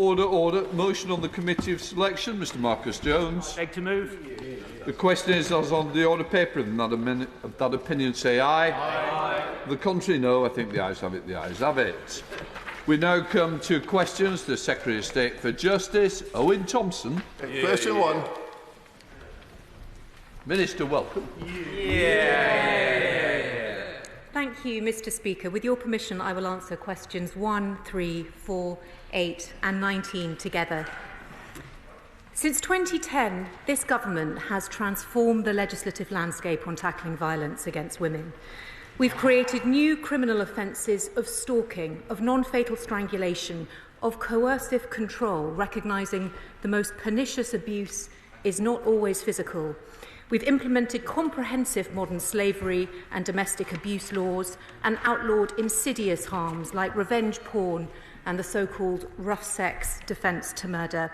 Order, order. Motion on the Committee of Selection. Mr Marcus Jones. Beg to move. The question is as on the order paper. Of that opinion, say aye. Aye. The contrary, no. I think the ayes have it. The ayes have it. We now come to questions to the Secretary of State for Justice, Owen Thompson. Question 1. Minister, welcome. Thank you, Mr Speaker. With your permission, I will answer questions 1, 3, 4, 8 and 19 together. Since 2010, this government has transformed the legislative landscape on tackling violence against women. We've created new criminal offences of stalking, of non-fatal strangulation, of coercive control, recognising the most pernicious abuse is not always physical. We've implemented comprehensive modern slavery and domestic abuse laws and outlawed insidious harms like revenge porn and the so-called rough sex defence to murder.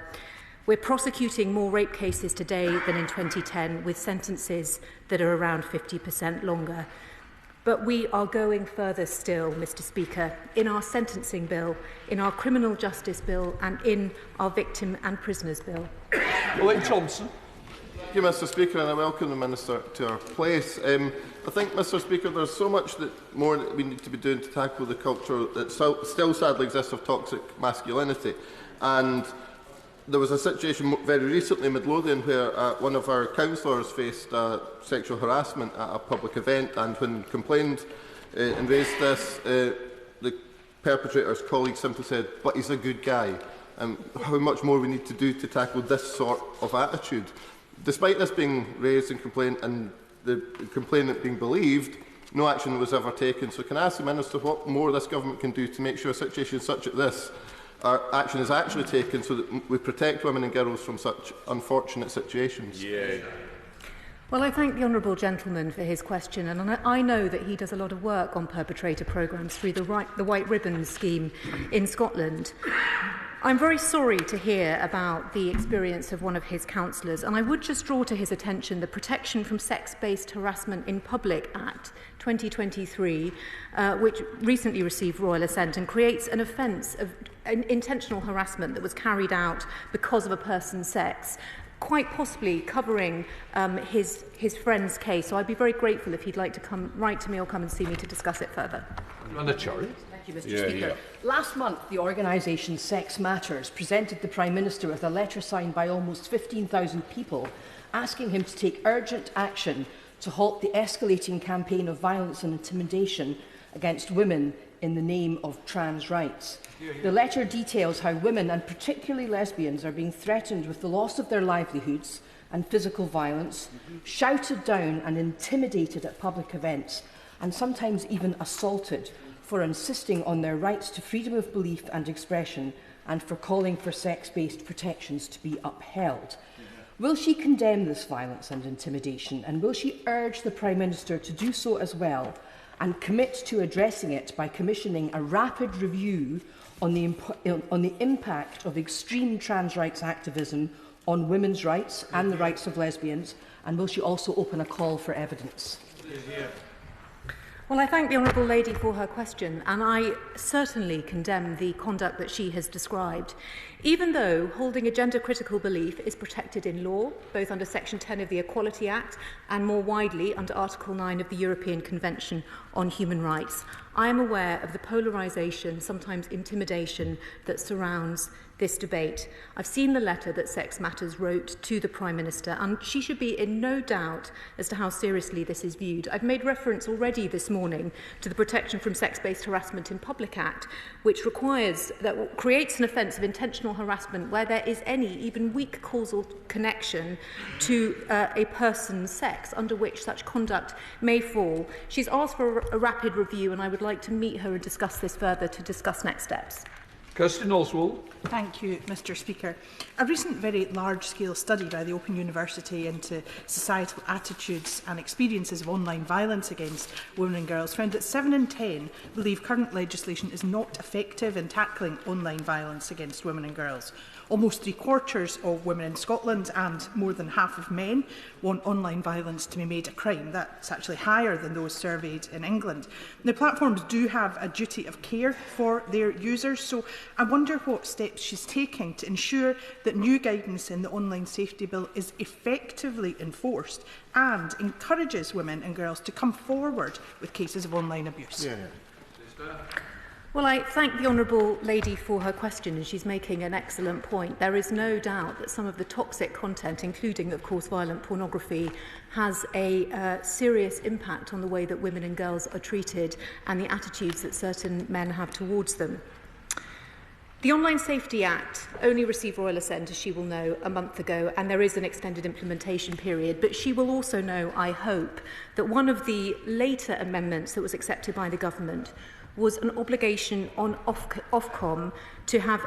We're prosecuting more rape cases today than in 2010, with sentences that are around 50% longer. But we are going further still, Mr Speaker, in our sentencing bill, in our criminal justice bill and in our victim and prisoners bill. Owen Thompson. Thank you, Mr Speaker, and I welcome the Minister to our place. I think, Mr Speaker, there's so much more that we need to be doing to tackle the culture that still sadly exists of toxic masculinity. And there was a situation very recently in Midlothian where one of our councillors faced sexual harassment at a public event, and when complained and raised this, the perpetrator's colleague simply said, "But he's a good guy." How much more we need to do to tackle this sort of attitude. Despite this being raised and the complainant being believed, no action was ever taken. So can I ask the Minister what more this government can do to make sure situations such as this action is actually taken so that we protect women and girls from such unfortunate situations? Well, I thank the honourable gentleman for his question, and I know that he does a lot of work on perpetrator programmes through the White Ribbon scheme in Scotland. I'm very sorry to hear about the experience of one of his councillors, and I would just draw to his attention the Protection from Sex-Based Harassment in Public Act 2023, which recently received royal assent and creates an offence of intentional harassment that was carried out because of a person's sex, quite possibly covering his friend's case. So I'd be very grateful if he'd like to write to me or come and see me to discuss it further. Thank you, Mr Speaker. Last month, the organisation Sex Matters presented the Prime Minister with a letter signed by almost 15,000 people asking him to take urgent action to halt the escalating campaign of violence and intimidation against women in the name of trans rights. The letter details how women, and particularly lesbians, are being threatened with the loss of their livelihoods and physical violence, shouted down and intimidated at public events, and sometimes even assaulted for insisting on their rights to freedom of belief and expression, and for calling for sex-based protections to be upheld. Will she condemn this violence and intimidation, and will she urge the Prime Minister to do so as well, and commit to addressing it by commissioning a rapid review on the impact of extreme trans rights activism on women's rights and the rights of lesbians, and will she also open a call for evidence? Well, I thank the Honourable Lady for her question, and I certainly condemn the conduct that she has described, even though holding a gender-critical belief is protected in law, both under Section 10 of the Equality Act and more widely under Article 9 of the European Convention on Human Rights. I am aware of the polarisation, sometimes intimidation, that surrounds this debate. I've seen the letter that Sex Matters wrote to the Prime Minister, and she should be in no doubt as to how seriously this is viewed. I've made reference already this morning to the Protection from Sex-Based Harassment in Public Act, which creates an offence of intentional harassment where there is any, even weak causal connection to a person's sex under which such conduct may fall. She's asked for a rapid review, and I would like to meet her and discuss this further to discuss next steps. Kirsten Oswald. Thank you, Mr Speaker. A recent very large-scale study by the Open University into societal attitudes and experiences of online violence against women and girls found that 7 in 10 believe current legislation is not effective in tackling online violence against women and girls. Almost 3/4 of women in Scotland and more than half of men want online violence to be made a crime. That's actually higher than those surveyed in England. The platforms do have a duty of care for their users, so I wonder what steps she's taking to ensure that new guidance in the Online Safety Bill is effectively enforced and encourages women and girls to come forward with cases of online abuse. Well, I thank the Honourable Lady for her question, and she's making an excellent point. There is no doubt that some of the toxic content, including, of course, violent pornography, has a serious impact on the way that women and girls are treated and the attitudes that certain men have towards them. The Online Safety Act only received royal assent, as she will know, a month ago, and there is an extended implementation period. But she will also know, I hope, that one of the later amendments that was accepted by the government was an obligation on Ofcom to have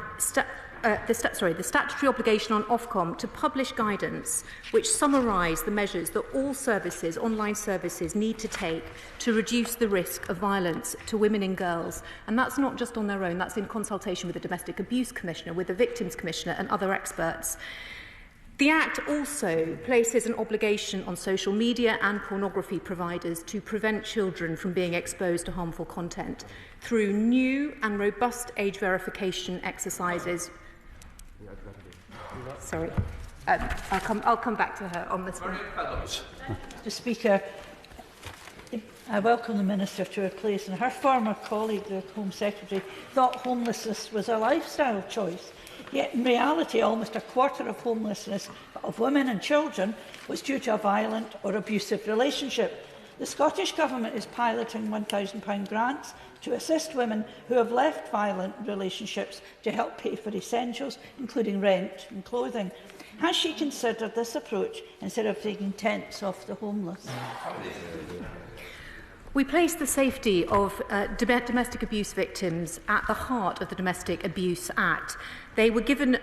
the statutory obligation on Ofcom to publish guidance which summarise the measures that all services, online services, need to take to reduce the risk of violence to women and girls. And that's not just on their own, that's in consultation with the Domestic Abuse Commissioner, with the Victims Commissioner and other experts. The Act also places an obligation on social media and pornography providers to prevent children from being exposed to harmful content through new and robust age verification exercises. Sorry, I'll come back to her on this one. Mr. Speaker, I welcome the Minister to her place, and her former colleague, the Home Secretary, thought homelessness was a lifestyle choice. Yet in reality, almost a quarter of homelessness of women and children was due to a violent or abusive relationship. The Scottish Government is piloting £1,000 grants to assist women who have left violent relationships to help pay for essentials, including rent and clothing. Has she considered this approach instead of taking tents off the homeless? We place the safety of domestic abuse victims at the heart of the Domestic Abuse Act. They were given,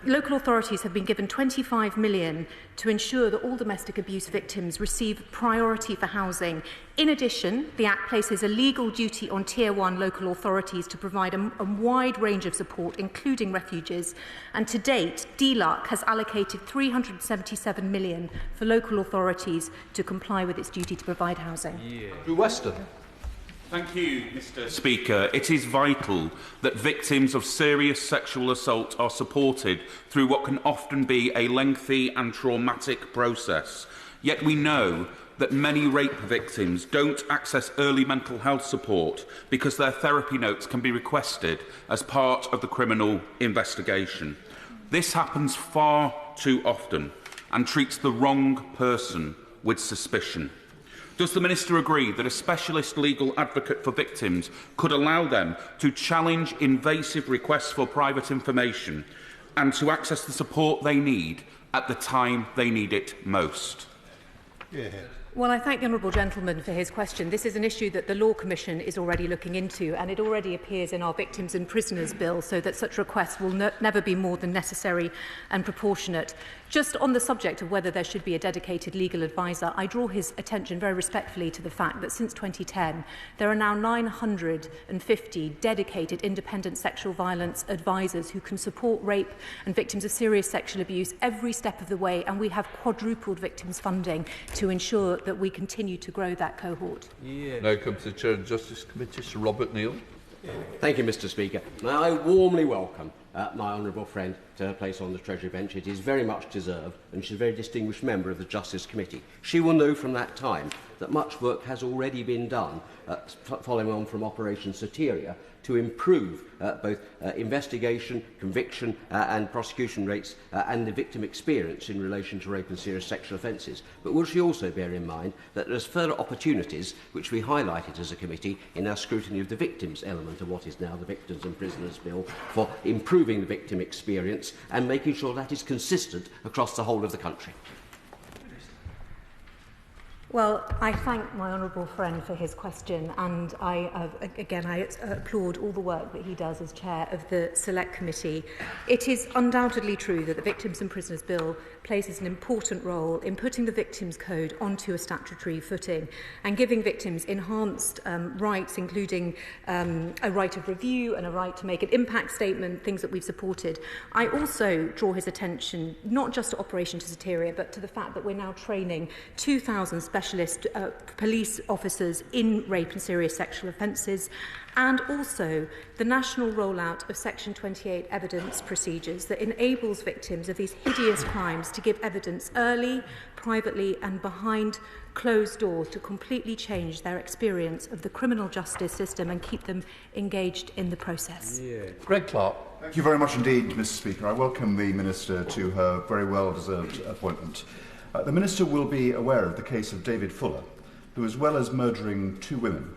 local authorities have been given £25 million to ensure that all domestic abuse victims receive priority for housing. In addition, the Act places a legal duty on Tier 1 local authorities to provide a wide range of support, including refuges. And to date, DLUC has allocated £377 million for local authorities to comply with its duty to provide housing. Weston. Thank you, Mr. Speaker. It is vital that victims of serious sexual assault are supported through what can often be a lengthy and traumatic process. Yet we know that many rape victims don't access early mental health support because their therapy notes can be requested as part of the criminal investigation. This happens far too often and treats the wrong person with suspicion. Does the Minister agree that a specialist legal advocate for victims could allow them to challenge invasive requests for private information and to access the support they need at the time they need it most? Well, I thank the honourable gentleman for his question. This is an issue that the Law Commission is already looking into, and it already appears in our Victims and Prisoners Bill, so that such requests will never be more than necessary and proportionate. Just on the subject of whether there should be a dedicated legal advisor, I draw his attention very respectfully to the fact that since 2010, there are now 950 dedicated independent sexual violence advisors who can support rape and victims of serious sexual abuse every step of the way, and we have quadrupled victims funding to ensure that we continue to grow that cohort. Now comes to the Chair of the Justice Committee, Sir Robert Neal. Thank you, Mr. Speaker. I warmly welcome my honourable friend to her place on the Treasury bench. It is very much deserved, and she's a very distinguished member of the Justice Committee. She will know from that time that much work has already been done, following on from Operation Soteria, to improve both investigation, conviction and prosecution rates and the victim experience in relation to rape and serious sexual offences. But will she also bear in mind that there are further opportunities which we highlighted as a committee in our scrutiny of the victims element of what is now the Victims and Prisoners Bill for improving the victim experience and making sure that is consistent across the whole of the country? Well, I thank my honourable friend for his question, and I applaud all the work that he does as chair of the Select Committee. It is undoubtedly true that the Victims and Prisoners Bill plays an important role in putting the Victims Code onto a statutory footing and giving victims enhanced rights, including a right of review and a right to make an impact statement, things that we've supported. I also draw his attention not just to Operation Soteria, but to the fact that we're now training 2,000 specialists specialist police officers in rape and serious sexual offences, and also the national rollout of Section 28 evidence procedures that enables victims of these hideous crimes to give evidence early, privately and behind closed doors to completely change their experience of the criminal justice system and keep them engaged in the process. Greg Clark. Thank you very much indeed, Mr. Speaker. I welcome the Minister to her very well-deserved appointment. The Minister will be aware of the case of David Fuller, who, as well as murdering 2 women,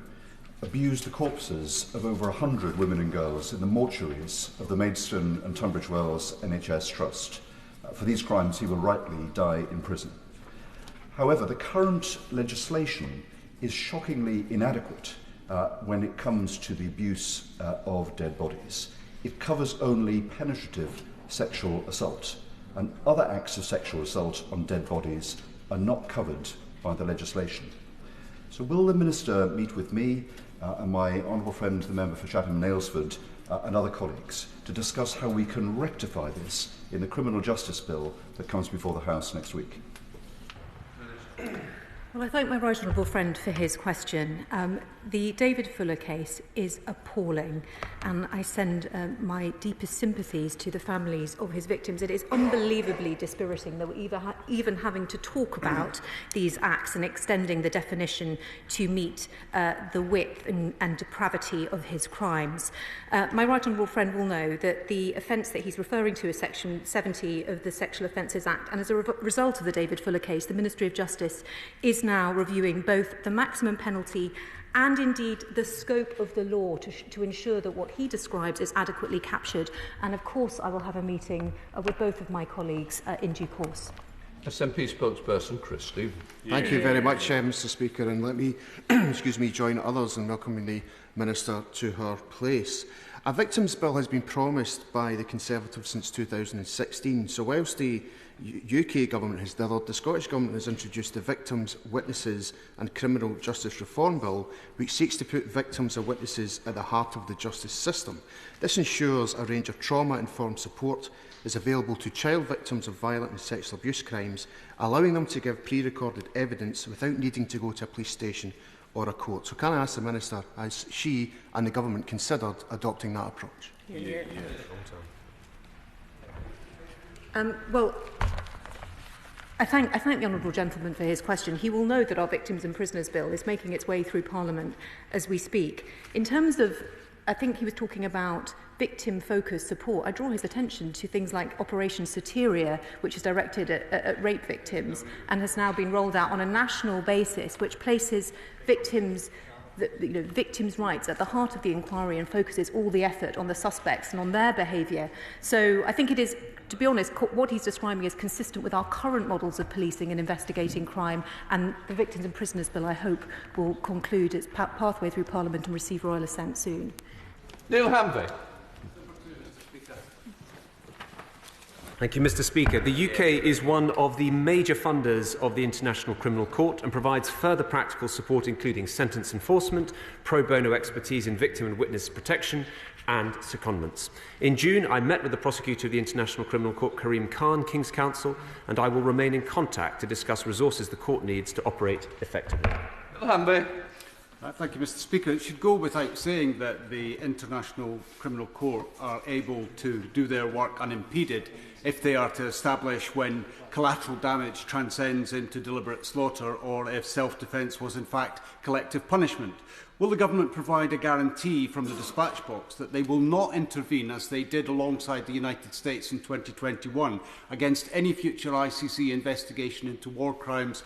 abused the corpses of over 100 women and girls in the mortuaries of the Maidstone and Tunbridge Wells NHS Trust. For these crimes, he will rightly die in prison. However, the current legislation is shockingly inadequate when it comes to the abuse of dead bodies. It covers only penetrative sexual assault, and other acts of sexual assault on dead bodies are not covered by the legislation. So will the Minister meet with me and my honourable friend, the member for Chatham and Aylesford, and other colleagues to discuss how we can rectify this in the criminal justice bill that comes before the House next week? Well, I thank my right honourable friend for his question. The David Fuller case is appalling, and I send my deepest sympathies to the families of his victims. It is unbelievably dispiriting that we're even having to talk about these acts and extending the definition to meet the width and depravity of his crimes. My right honourable friend will know that the offence that he's referring to is Section 70 of the Sexual Offences Act, and as a result of the David Fuller case, the Ministry of Justice is now reviewing both the maximum penalty and indeed the scope of the law to ensure that what he describes is adequately captured. And of course I will have a meeting with both of my colleagues in due course. SNP spokesperson Chris Stephen. Thank you very much, Mr. Speaker, and let me join others in welcoming the Minister to her place. A victims' bill has been promised by the Conservatives since 2016, so whilst the UK Government has dithered, the Scottish Government has introduced the Victims, Witnesses and Criminal Justice Reform Bill, which seeks to put victims and witnesses at the heart of the justice system. This ensures a range of trauma-informed support is available to child victims of violent and sexual abuse crimes, allowing them to give pre-recorded evidence without needing to go to a police station or a court. So can I ask the Minister, has she and the Government considered adopting that approach? Well, I thank the honourable gentleman for his question. He will know that our Victims and Prisoners Bill is making its way through Parliament as we speak. In terms of, I think he was talking about victim-focused support. I draw his attention to things like Operation Soteria, which is directed at rape victims and has now been rolled out on a national basis, which places victims' rights at the heart of the inquiry and focuses all the effort on the suspects and on their behaviour. So I think it is, to be honest, what he's describing is consistent with our current models of policing and investigating crime, and the Victims and Prisoners Bill, I hope, will conclude its pathway through Parliament and receive royal assent soon. Neil Hanvey. Thank you, Mr. Speaker. The UK is one of the major funders of the International Criminal Court and provides further practical support, including sentence enforcement, pro bono expertise in victim and witness protection, and secondments. In June, I met with the prosecutor of the International Criminal Court, Karim Khan, King's Counsel, and I will remain in contact to discuss resources the court needs to operate effectively. Neil Hanvey. Thank you, Mr. Speaker. It should go without saying that the International Criminal Court are able to do their work unimpeded if they are to establish when collateral damage transcends into deliberate slaughter or if self-defence was in fact collective punishment. Will the Government provide a guarantee from the dispatch box that they will not intervene, as they did alongside the United States in 2021, against any future ICC investigation into war crimes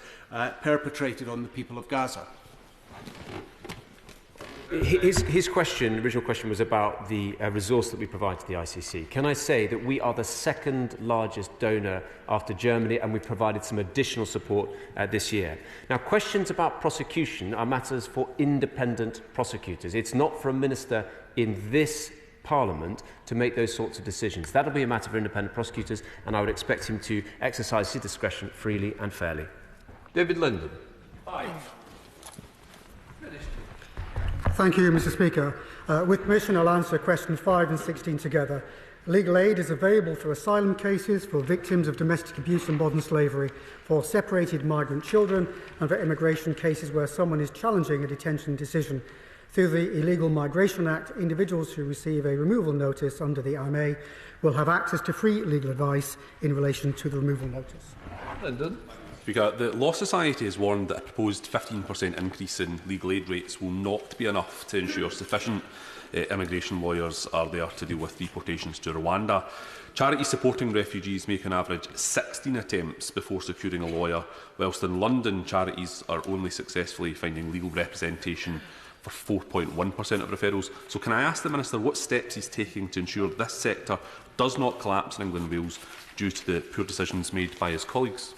perpetrated on the people of Gaza? His original question was about the resource that we provide to the ICC. Can I say that we are the second largest donor after Germany, and we've provided some additional support this year. Now, questions about prosecution are matters for independent prosecutors. It's not for a minister in this Parliament to make those sorts of decisions. That will be a matter for independent prosecutors, and I would expect him to exercise his discretion freely and fairly. David Linden. Thank you, Mr. Speaker. With permission, I'll answer questions 5 and 16 together. Legal aid is available for asylum cases, for victims of domestic abuse and modern slavery, for separated migrant children, and for immigration cases where someone is challenging a detention decision. Through the Illegal Migration Act, individuals who receive a removal notice under the IMA will have access to free legal advice in relation to the removal notice. Lyndon. Speaker, the Law Society has warned that a proposed 15% increase in legal aid rates will not be enough to ensure sufficient immigration lawyers are there to deal with deportations to Rwanda. Charities supporting refugees make on average 16 attempts before securing a lawyer, whilst in London charities are only successfully finding legal representation for 4.1% of referrals. So can I ask the Minister what steps he's taking to ensure this sector does not collapse in England and Wales due to the poor decisions made by his colleagues?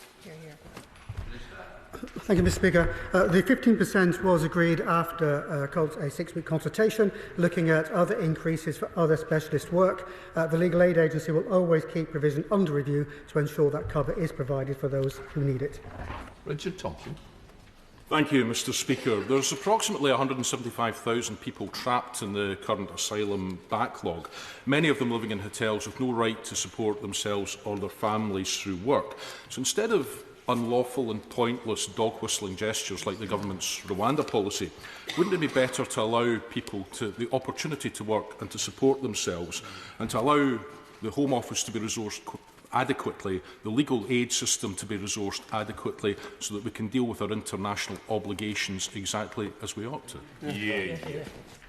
Thank you, Mr. Speaker. The 15% was agreed after a 6-week consultation, looking at other increases for other specialist work. The Legal Aid Agency will always keep provision under review to ensure that cover is provided for those who need it. Richard Thompson. Thank you, Mr. Speaker. There's approximately 175,000 people trapped in the current asylum backlog, many of them living in hotels with no right to support themselves or their families through work. So instead of unlawful and pointless dog-whistling gestures like the government's Rwanda policy, wouldn't it be better to allow people the opportunity to work and to support themselves, and to allow the Home Office to be resourced adequately, the legal aid system to be resourced adequately, so that we can deal with our international obligations exactly as we ought to? Thank you,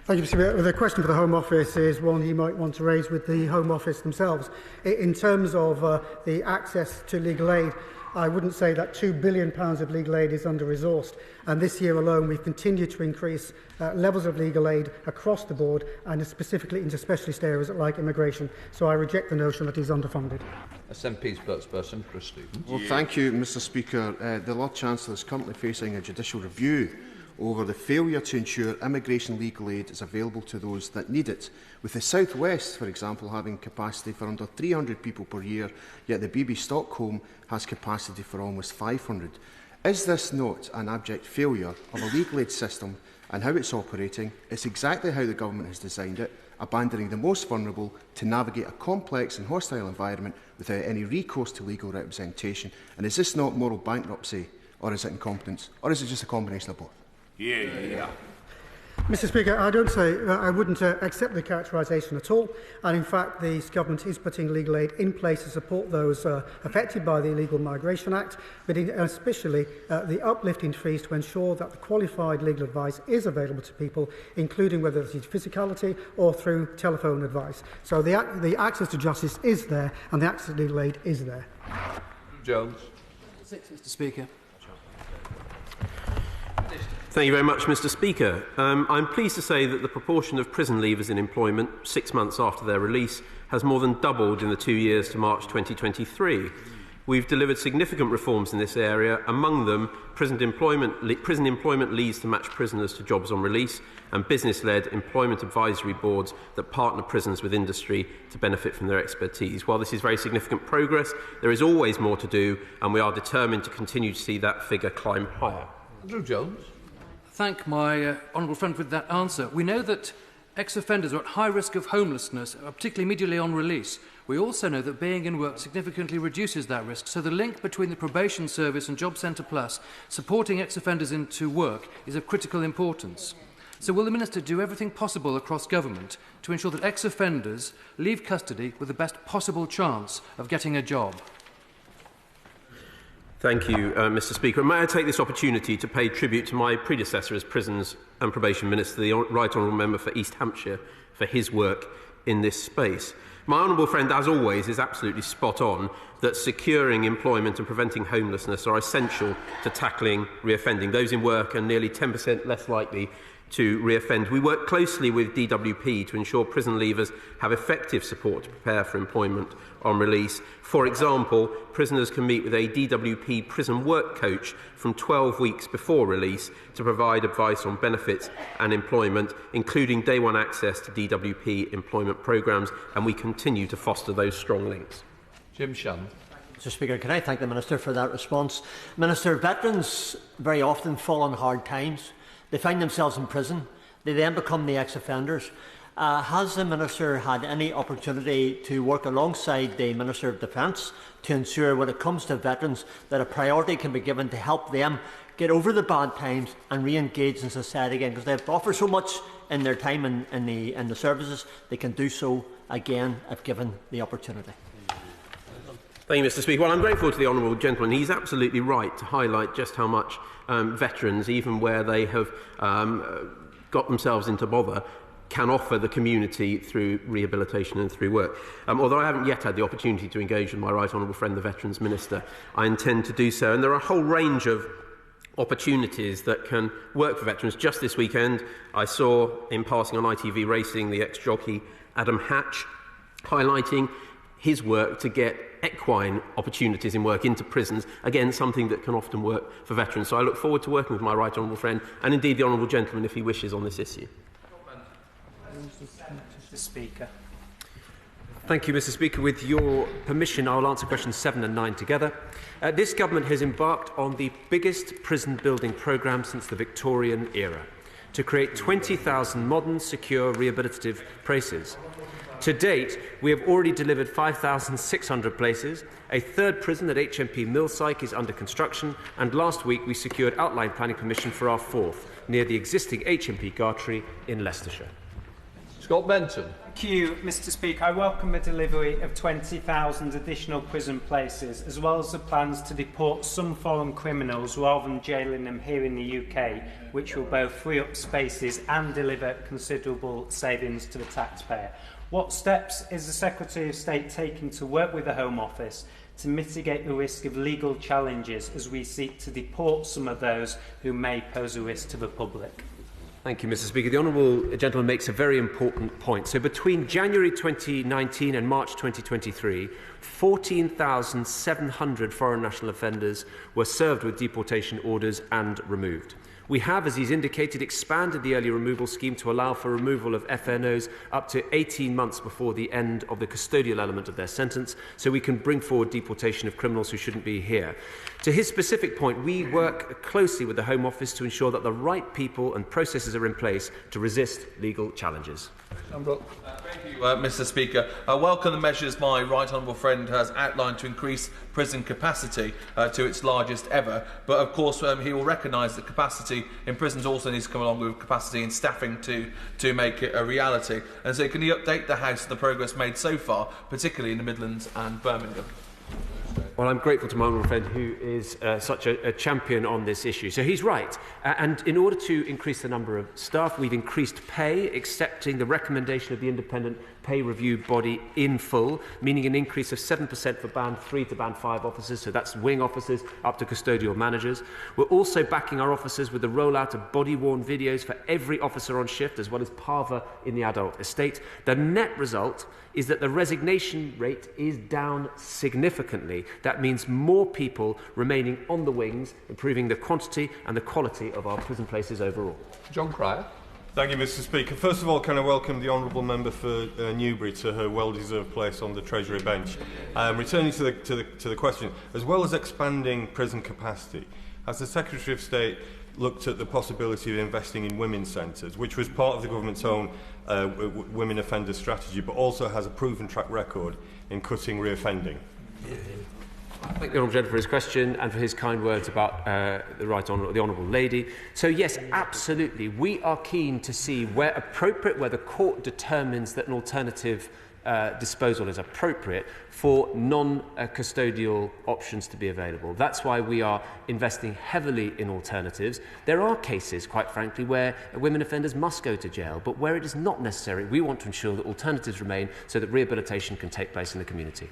Mr. Speaker. The question for the Home Office is one you might want to raise with the Home Office themselves. In terms of the access to legal aid, I wouldn't say that £2 billion of legal aid is under-resourced. And this year alone, we've continued to increase levels of legal aid across the board, and specifically into specialist areas like immigration. So I reject the notion that he's underfunded. SNP spokesperson Chris Stevens. Well, thank you, Mr. Speaker. The Lord Chancellor is currently facing a judicial review over the failure to ensure immigration legal aid is available to those that need it, with the South West, for example, having capacity for under 300 people per year, yet the BB Stockholm has capacity for almost 500. Is this not an abject failure of a legal aid system and how it's operating? It's exactly how the government has designed it, abandoning the most vulnerable to navigate a complex and hostile environment without any recourse to legal representation. And is this not moral bankruptcy, or is it incompetence, or is it just a combination of both? Mr. Speaker, I wouldn't accept the characterisation at all. And in fact, this government is putting legal aid in place to support those affected by the Illegal Migration Act, but especially the uplift in fees to ensure that the qualified legal advice is available to people, including whether it's physicality or through telephone advice. So the access to justice is there, and the access to legal aid is there. Jones. Mr. Speaker. Thank you very much, Mr. Speaker. I'm pleased to say that the proportion of prison leavers in employment 6 months after their release has more than doubled in the 2 years to March 2023. We've delivered significant reforms in this area, among them prison employment leads to match prisoners to jobs on release, and business-led employment advisory boards that partner prisons with industry to benefit from their expertise. While this is very significant progress, there is always more to do, and we are determined to continue to see that figure climb higher. Andrew Jones. Thank my honourable friend for that answer. We know that ex-offenders are at high risk of homelessness, particularly immediately on release. We also know that being in work significantly reduces that risk, so the link between the probation service and Job Centre Plus supporting ex-offenders into work is of critical importance. So will the Minister do everything possible across government to ensure that ex-offenders leave custody with the best possible chance of getting a job? Thank you, Mr. Speaker. And may I take this opportunity to pay tribute to my predecessor as Prisons and Probation Minister, the Right Honourable Member for East Hampshire, for his work in this space. My honourable friend, as always, is absolutely spot on that securing employment and preventing homelessness are essential to tackling reoffending. Those in work are nearly 10% less likely to reoffend. We work closely with DWP to ensure prison leavers have effective support to prepare for employment on release. For example, prisoners can meet with a DWP prison work coach from 12 weeks before release to provide advice on benefits and employment, including day one access to DWP employment programmes, and we continue to foster those strong links. Jim Shannon. Mr. Speaker, can I thank the Minister for that response? Minister, veterans very often fall on hard times. They find themselves in prison. They then become the ex-offenders. Has the Minister had any opportunity to work alongside the Minister of Defence to ensure, when it comes to veterans, that a priority can be given to help them get over the bad times and re-engage in society again? Because they've offered so much in their time in the services, they can do so again if given the opportunity. Thank you, Mr. Speaker. Well, I'm grateful to the honourable gentleman. He's absolutely right to highlight just how much veterans, even where they have got themselves into bother, can offer the community through rehabilitation and through work. Although I haven't yet had the opportunity to engage with my right honourable friend, the Veterans Minister, I intend to do so. And there are a whole range of opportunities that can work for veterans. Just this weekend, I saw, in passing on ITV Racing, the ex-jockey Adam Hatch highlighting his work to get equine opportunities in work into prisons. Again, something that can often work for veterans. So I look forward to working with my right honourable friend, and indeed the honourable gentleman, if he wishes, on this issue. Mr. Speaker. Thank you, Mr. Speaker. With your permission, I will answer questions 7 and 9 together. This government has embarked on the biggest prison building programme since the Victorian era to create 20,000 modern, secure, rehabilitative places. To date, we have already delivered 5,600 places. A third prison at HMP Millsyke is under construction, and last week we secured outline planning permission for our fourth, near the existing HMP Gartree in Leicestershire. Scott Benton. Thank you, Mr. Speaker. I welcome the delivery of 20,000 additional prison places, as well as the plans to deport some foreign criminals rather than jailing them here in the UK, which will both free up spaces and deliver considerable savings to the taxpayer. What steps is the Secretary of State taking to work with the Home Office to mitigate the risk of legal challenges as we seek to deport some of those who may pose a risk to the public? Thank you, Mr. Speaker. The honourable gentleman makes a very important point. So between January 2019 and March 2023, 14,700 foreign national offenders were served with deportation orders and removed. We have, as he's indicated, expanded the early removal scheme to allow for removal of FNOs up to 18 months before the end of the custodial element of their sentence, so we can bring forward deportation of criminals who shouldn't be here. To his specific point, we work closely with the Home Office to ensure that the right people and processes are in place to resist legal challenges. Thank you, Mr. Speaker. I welcome the measures my right honourable friend has outlined to increase prison capacity to its largest ever. But of course, he will recognise that capacity in prisons also needs to come along with capacity in staffing to make it a reality. And so, can you update the House on the progress made so far, particularly in the Midlands and Birmingham? Well, I'm grateful to my honourable friend who is such a champion on this issue. So he's right. And in order to increase the number of staff, we've increased pay, accepting the recommendation of the independent pay review body in full, meaning an increase of 7% for Band 3 to Band 5 officers, so that's wing officers up to custodial managers. We're also backing our officers with the rollout of body-worn videos for every officer on shift, as well as parva in the adult estate. The net result is that the resignation rate is down significantly. That means more people remaining on the wings, improving the quantity and the quality of our prison places overall. John Cryer. Thank you, Mr. Speaker. First of all, can I welcome the honourable member for Newbury to her well-deserved place on the Treasury bench. Returning to the question, as well as expanding prison capacity, has the Secretary of State looked at the possibility of investing in women's centres, which was part of the government's own women offender strategy, but also has a proven track record in cutting reoffending? I thank the honourable gentleman for his question and for his kind words about the honourable lady. So yes, absolutely, we are keen to see, where appropriate, where the court determines that an alternative disposal is appropriate, for non-custodial options to be available. That's why we are investing heavily in alternatives. There are cases, quite frankly, where women offenders must go to jail, but where it is not necessary, we want to ensure that alternatives remain so that rehabilitation can take place in the community.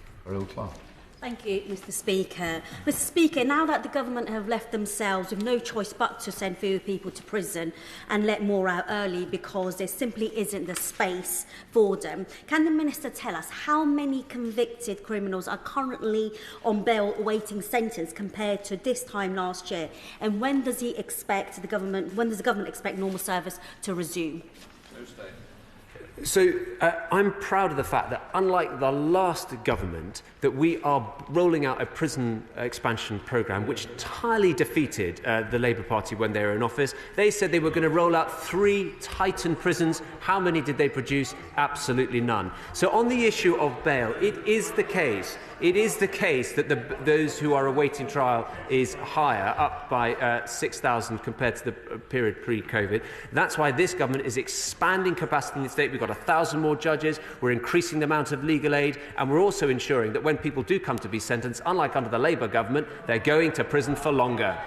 Thank you, Mr. Speaker. Mr. Speaker, now that the government have left themselves with no choice but to send fewer people to prison and let more out early because there simply isn't the space for them, can the Minister tell us how many convicted criminals are currently on bail awaiting sentence compared to this time last year? And when does the government expect normal service to resume? So I'm proud of the fact that, unlike the last government, that we are rolling out a prison expansion programme which entirely defeated the Labour Party when they were in office. They said they were going to roll out 3 Titan prisons. How many did they produce? Absolutely none. So on the issue of bail, it is the case that those who are awaiting trial is higher, up by 6,000 compared to the period pre-COVID. That's why this government is expanding capacity in the state. We've got 1,000 more judges, we're increasing the amount of legal aid, and we're also ensuring that when people do come to be sentenced, unlike under the Labour government, they're going to prison for longer.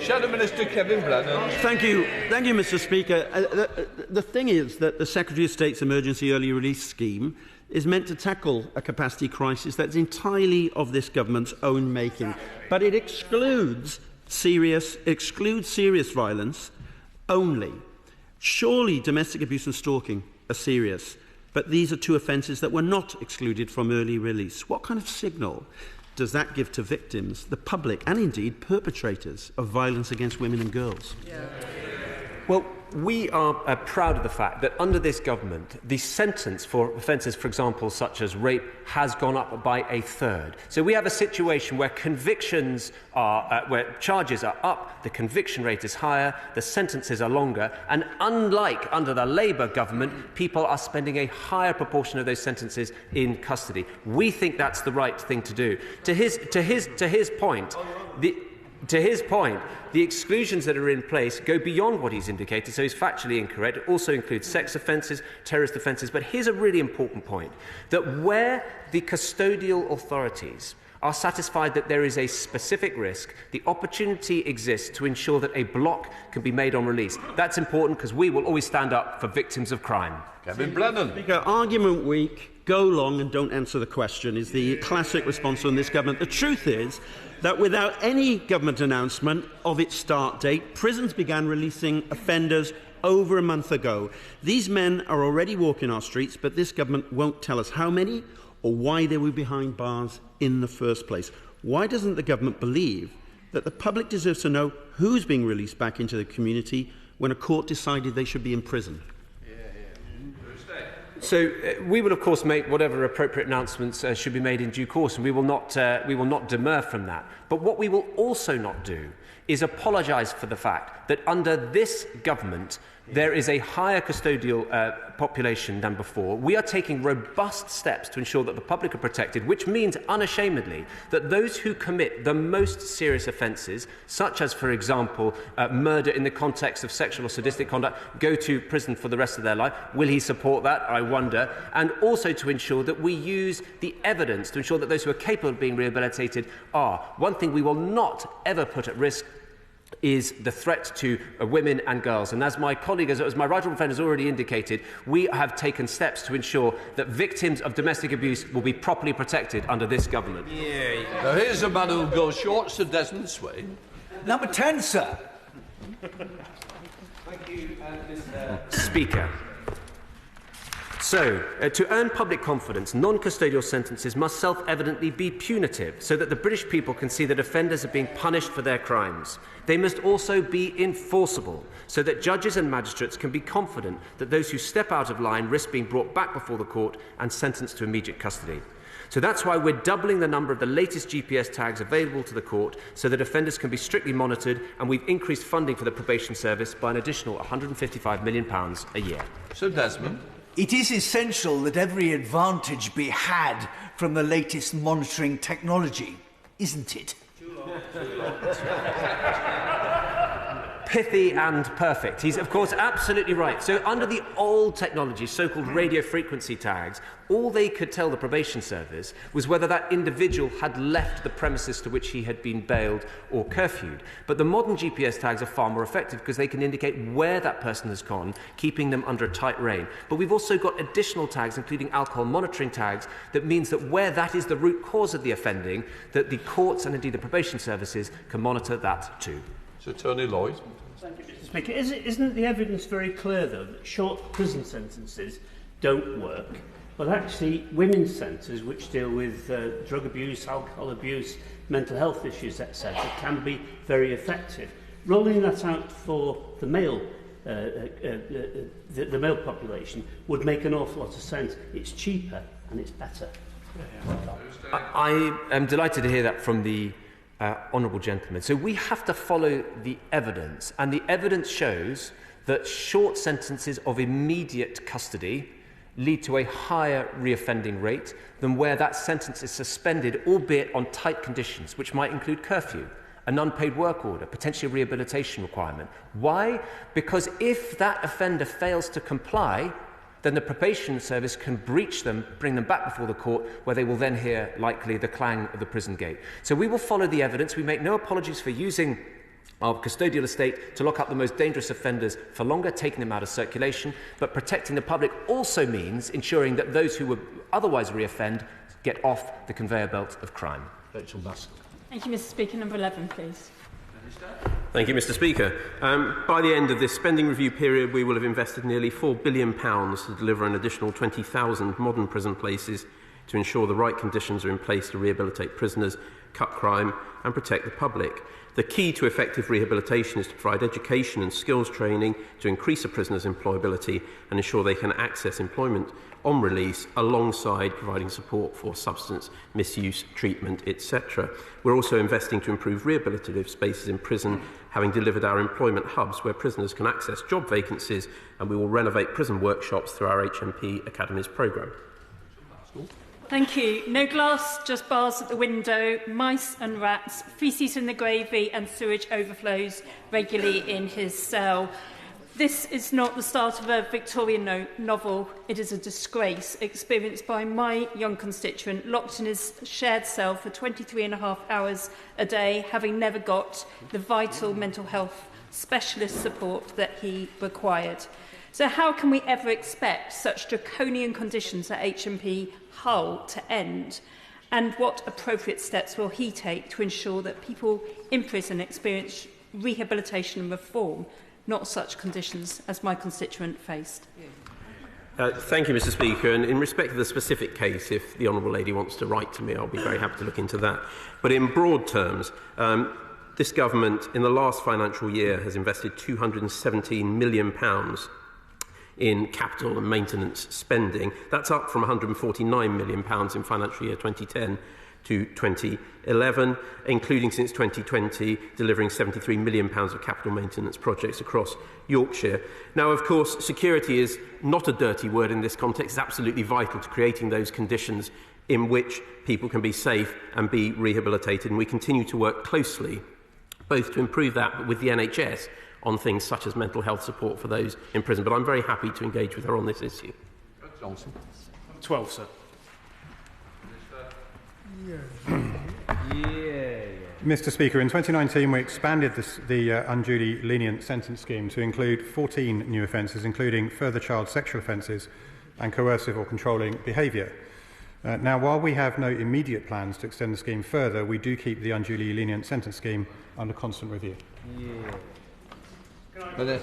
Shadow Minister Kevin Brennan. Thank you, Mr. Speaker. The thing is that the Secretary of State's Emergency Early Release Scheme is meant to tackle a capacity crisis that's entirely of this government's own making, but it excludes serious violence only. Surely domestic abuse and stalking are serious, but these are 2 offences that were not excluded from early release. What kind of signal does that give to victims, the public, and indeed perpetrators of violence against women and girls? Well, we are proud of the fact that under this government, the sentence for offences, for example, such as rape, has gone up by 1/3. So we have a situation where convictions are, where charges are up, the conviction rate is higher, the sentences are longer, and unlike under the Labour government, people are spending a higher proportion of those sentences in custody. We think that's the right thing to do. To his point, the exclusions that are in place go beyond what he's indicated, so he's factually incorrect. It also includes sex offences, terrorist offences. But here's a really important point, that where the custodial authorities are satisfied that there is a specific risk, the opportunity exists to ensure that a block can be made on release. That's important because we will always stand up for victims of crime. Kevin Brennan. Speaker, argument week, go long and don't answer the question is the classic response from this government. The truth is that without any government announcement of its start date, prisons began releasing offenders over a month ago. These men are already walking our streets, but this government won't tell us how many or why they were behind bars in the first place. Why doesn't the government believe that the public deserves to know who's being released back into the community when a court decided they should be in prison? So we will, of course, make whatever appropriate announcements should be made in due course, and we will not demur from that. But what we will also not do is apologise for the fact that under this government there is a higher custodial population than before. We are taking robust steps to ensure that the public are protected, which means unashamedly that those who commit the most serious offences, such as, for example, murder in the context of sexual or sadistic conduct, go to prison for the rest of their life. Will he support that? I wonder. And also to ensure that we use the evidence to ensure that those who are capable of being rehabilitated are. One thing we will not ever put at risk is the threat to women and girls. And as my colleague, as my right honourable friend has already indicated, we have taken steps to ensure that victims of domestic abuse will be properly protected under this government. Now here's a man who goes short, Sir Desmond Swayne. Number 10, sir. Thank you, Mr. Speaker. So, to earn public confidence, non-custodial sentences must self-evidently be punitive so that the British people can see that offenders are being punished for their crimes. They must also be enforceable so that judges and magistrates can be confident that those who step out of line risk being brought back before the court and sentenced to immediate custody. So that's why we're doubling the number of the latest GPS tags available to the court so that offenders can be strictly monitored, and we've increased funding for the probation service by an additional £155 million a year. So, Desmond? It is essential that every advantage be had from the latest monitoring technology, isn't it? Pithy and perfect. He's, of course, absolutely right. So under the old technology, so-called radio frequency tags, all they could tell the probation service was whether that individual had left the premises to which he had been bailed or curfewed. But the modern GPS tags are far more effective because they can indicate where that person has gone, keeping them under a tight rein. But we've also got additional tags, including alcohol monitoring tags, that means that where that is the root cause of the offending, that the courts and indeed the probation services can monitor that too. So, Tony Lloyd. Thank you, Mr. Speaker. Isn't the evidence very clear, though, that short prison sentences don't work, but actually women's sentences, which deal with drug abuse, alcohol abuse, mental health issues, etc., can be very effective? Rolling that out for the male the male population would make an awful lot of sense. It's cheaper and it's better. I am delighted to hear that from the honourable gentleman. So we have to follow the evidence, and the evidence shows that short sentences of immediate custody lead to a higher reoffending rate than where that sentence is suspended, albeit on tight conditions, which might include curfew, an unpaid work order, potentially a rehabilitation requirement. Why? Because if that offender fails to comply, then the probation service can breach them, bring them back before the court, where they will then hear, likely, the clang of the prison gate. So we will follow the evidence. We make no apologies for using our custodial estate to lock up the most dangerous offenders for longer, taking them out of circulation, but protecting the public also means ensuring that those who would otherwise reoffend get off the conveyor belt of crime. Rachel Baskell. Thank you, Mr. Speaker. Number 11, please. Thank you, Mr. Speaker. By the end of this spending review period, we will have invested nearly £4 billion to deliver an additional 20,000 modern prison places to ensure the right conditions are in place to rehabilitate prisoners, cut crime and protect the public. The key to effective rehabilitation is to provide education and skills training to increase a prisoner's employability and ensure they can access employment on release alongside providing support for substance misuse, treatment, etc. We're also investing to improve rehabilitative spaces in prison, having delivered our employment hubs where prisoners can access job vacancies, and we will renovate prison workshops through our HMP Academies programme. Thank you. No glass, just bars at the window, mice and rats, faeces in the gravy and sewage overflows regularly in his cell. This is not the start of a Victorian novel. It is a disgrace experienced by my young constituent, locked in his shared cell for 23.5 hours a day, having never got the vital mental health specialist support that he required. So how can we ever expect such draconian conditions at HMP Hull to end? And what appropriate steps will he take to ensure that people in prison experience rehabilitation and reform, not such conditions as my constituent faced? Thank you, Mr. Speaker. And in respect of the specific case, if the Honourable Lady wants to write to me, I'll be very happy to look into that. But in broad terms, this government in the last financial year has invested £217 million in capital and maintenance spending. That's up from £149 million in financial year 2010 to 2011, including since 2020, delivering £73 million of capital maintenance projects across Yorkshire. Now, of course, security is not a dirty word in this context. It's absolutely vital to creating those conditions in which people can be safe and be rehabilitated. And we continue to work closely, both to improve that, but with the NHS, on things such as mental health support for those in prison. But I'm very happy to engage with her on this issue. Johnson. 12, sir. Mr. Speaker, in 2019 we expanded the unduly lenient sentence scheme to include 14 new offences, including further child sexual offences and coercive or controlling behaviour. Now, while we have no immediate plans to extend the scheme further, we do keep the unduly lenient sentence scheme under constant review. The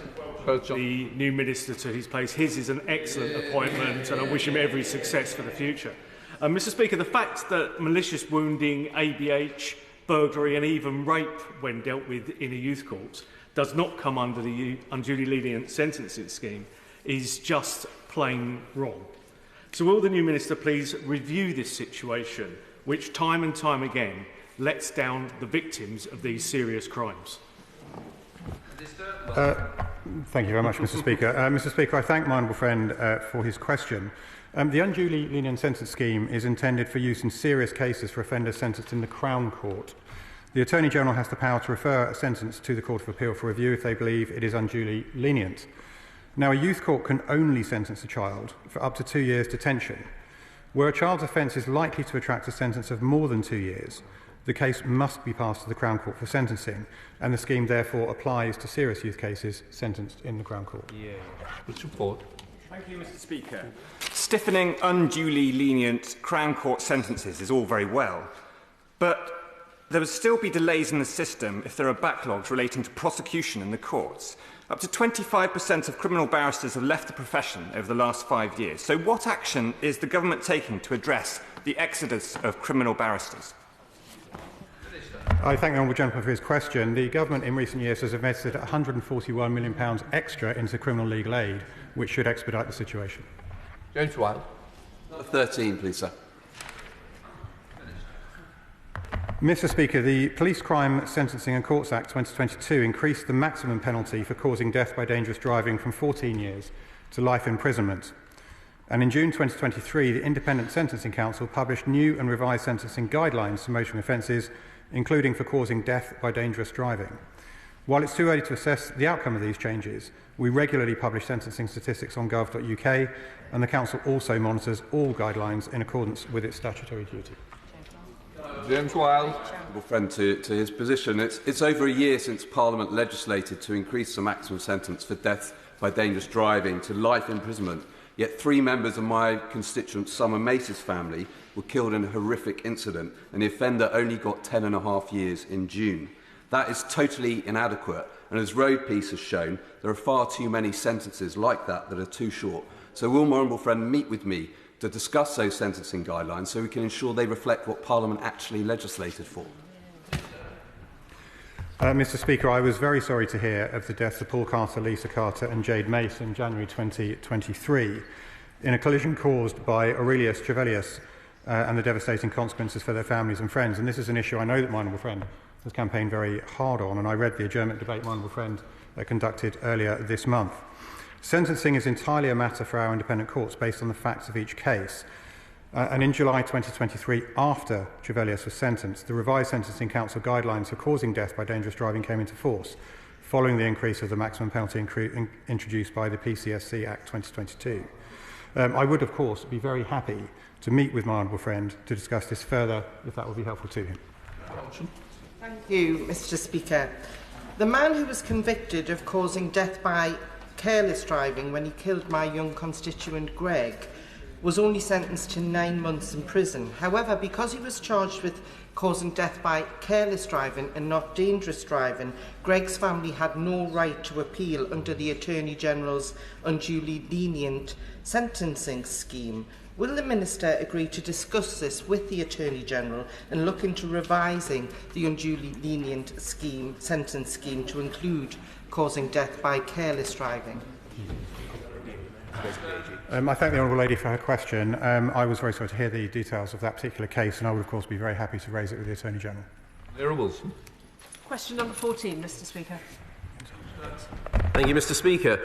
new minister to his place. His is an excellent appointment, and I wish him every success for the future. Mr. Speaker, the fact that malicious wounding, ABH, burglary and even rape, when dealt with in a youth court, does not come under the unduly lenient sentencing scheme is just plain wrong. So will the new minister please review this situation, which time and time again lets down the victims of these serious crimes? Thank you very much, Mr. Speaker. Mr. Speaker, I thank my honourable friend for his question. The unduly lenient sentence scheme is intended for use in serious cases for offenders sentenced in the Crown Court. The Attorney-General has the power to refer a sentence to the Court of Appeal for review if they believe it is unduly lenient. Now, a youth court can only sentence a child for up to 2 years detention. Where a child's offence is likely to attract a sentence of more than 2 years, the case must be passed to the Crown Court for sentencing, and the scheme therefore applies to serious youth cases sentenced in the Crown Court. Which report? Thank you, Mr. Speaker. Stiffening unduly lenient Crown Court sentences is all very well, but there would still be delays in the system if there are backlogs relating to prosecution in the courts. Up to 25% of criminal barristers have left the profession over the last 5 years. So what action is the government taking to address the exodus of criminal barristers? I thank the honourable gentleman for his question. The government in recent years has invested £141 million extra into criminal legal aid, which should expedite the situation. James Wilde. 13, please, sir. Mr Speaker, the Police Crime Sentencing and Courts Act 2022 increased the maximum penalty for causing death by dangerous driving from 14 years to life imprisonment. And in June 2023, the Independent Sentencing Council published new and revised sentencing guidelines for motoring offences, including for causing death by dangerous driving. While it's too early to assess the outcome of these changes, we regularly publish sentencing statistics on gov.uk, and the Council also monitors all guidelines in accordance with its statutory duty. James Wilde. Friend to his position. It's over a year since Parliament legislated to increase the maximum sentence for death by dangerous driving to life imprisonment, yet 3 members of my constituent Summer Mace's family were killed in a horrific incident, and the offender only got 10.5 years in June. That is totally inadequate, and as Road Peace has shown, there are far too many sentences like that are too short. So will my honourable friend meet with me to discuss those sentencing guidelines so we can ensure they reflect what Parliament actually legislated for? Mr Speaker, I was very sorry to hear of the deaths of Paul Carter, Lisa Carter and Jade Mace in January 2023 in a collision caused by Aurelius Trevelius and the devastating consequences for their families and friends. And this is an issue I know that my honourable friend has campaigned very hard on, and I read the adjournment debate my honourable friend conducted earlier this month. Sentencing is entirely a matter for our independent courts based on the facts of each case. And in July 2023, after Trevelius was sentenced, the revised Sentencing Council guidelines for causing death by dangerous driving came into force, following the increase of the maximum penalty introduced by the PCSC Act 2022. I would, of course, be very happy to meet with my honourable friend to discuss this further, if that would be helpful to him. Thank you, Mr Speaker. The man who was convicted of causing death by careless driving when he killed my young constituent Greg was only sentenced to 9 months in prison. However, because he was charged with causing death by careless driving and not dangerous driving, Greg's family had no right to appeal under the Attorney General's unduly lenient sentencing scheme. Will the Minister agree to discuss this with the Attorney General and look into revising the unduly lenient sentence scheme to include causing death by careless driving? I thank the honourable lady for her question. I was very sorry to hear the details of that particular case, and I would, of course, be very happy to raise it with the Attorney General. Sarah Wilson. Question number 14, Mr Speaker. Thank you, Mr Speaker.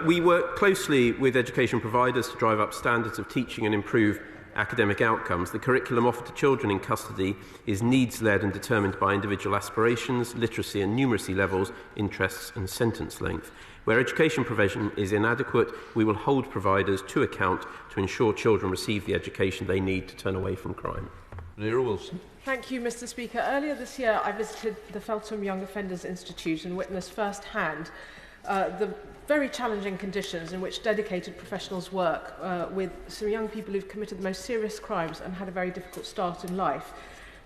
We work closely with education providers to drive up standards of teaching and improve academic outcomes. The curriculum offered to children in custody is needs-led and determined by individual aspirations, literacy and numeracy levels, interests and sentence length. Where education provision is inadequate, we will hold providers to account to ensure children receive the education they need to turn away from crime. Sarah Wilson. Thank you, Mr Speaker. Earlier this year, I visited the Feltham Young Offenders Institute and witnessed firsthand the very challenging conditions in which dedicated professionals work with some young people who've committed the most serious crimes and had a very difficult start in life.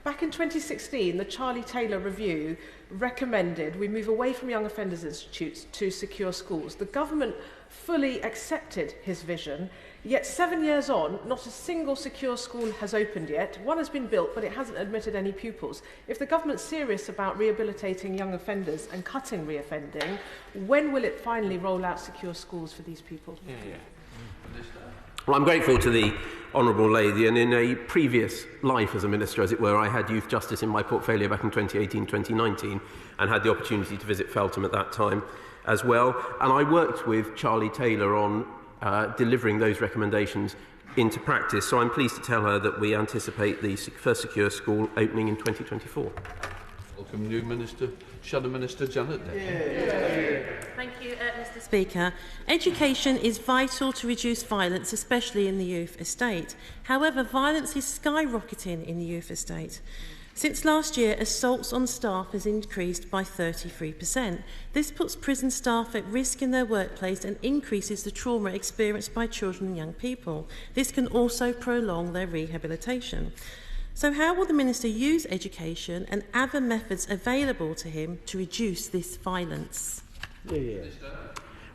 Back in 2016, the Charlie Taylor Review recommended we move away from young offenders institutes to secure schools. The government fully accepted his vision, yet 7 years on, not a single secure school has opened yet. One has been built, but it hasn't admitted any pupils. If the government's serious about rehabilitating young offenders and cutting reoffending, when will it finally roll out secure schools for these people? Well, I'm grateful to the Honourable Lady, and in a previous life as a Minister, as it were, I had youth justice in my portfolio back in 2018-2019 and had the opportunity to visit Feltham at that time as well. And I worked with Charlie Taylor on delivering those recommendations into practice, so I'm pleased to tell her that we anticipate the first secure school opening in 2024. Welcome, new Minister, Shadow Minister Janet. Thank you, Mr Speaker. Education is vital to reduce violence, especially in the youth estate. However, violence is skyrocketing in the youth estate. Since last year, assaults on staff has increased by 33%. This puts prison staff at risk in their workplace and increases the trauma experienced by children and young people. This can also prolong their rehabilitation. So how will the Minister use education and other methods available to him to reduce this violence?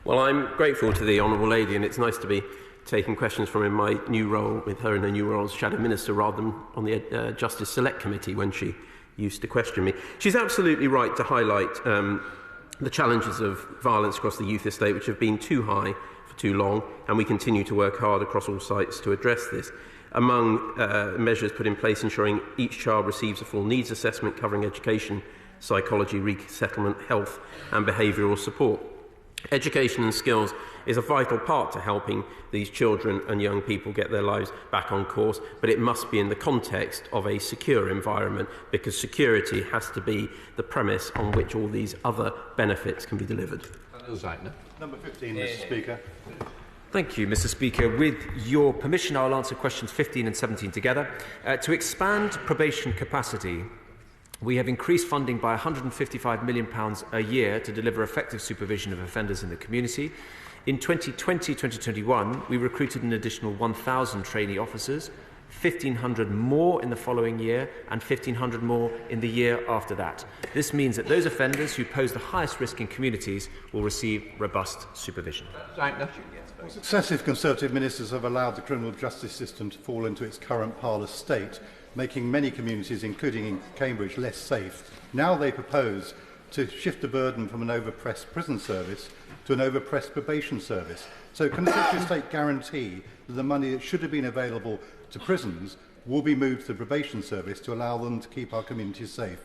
Well, I'm grateful to the Honourable Lady, and it's nice to be taking questions from in my new role with her in her new role as Shadow Minister rather than on the Justice Select Committee when she used to question me. She's absolutely right to highlight the challenges of violence across the youth estate, which have been too high for too long, and we continue to work hard across all sites to address this. Among measures put in place, ensuring each child receives a full needs assessment covering education, psychology, resettlement, health and behavioural support. Education and skills is a vital part to helping these children and young people get their lives back on course, but it must be in the context of a secure environment, because security has to be the premise on which all these other benefits can be delivered. Number 15, Mr. Speaker. Thank you, Mr. Speaker. With your permission, I will answer questions 15 and 17 together. To expand probation capacity, we have increased funding by £155 million a year to deliver effective supervision of offenders in the community. In 2020-2021, we recruited an additional 1,000 trainee officers, 1,500 more in the following year and 1,500 more in the year after that. This means that those offenders who pose the highest risk in communities will receive robust supervision. Successive Conservative ministers have allowed the criminal justice system to fall into its current parlous state, making many communities, including in Cambridge, less safe. Now they propose to shift the burden from an overpressed prison service to an overpressed probation service. So can the Secretary of State guarantee that the money that should have been available to prisons will be moved to the probation service to allow them to keep our communities safe?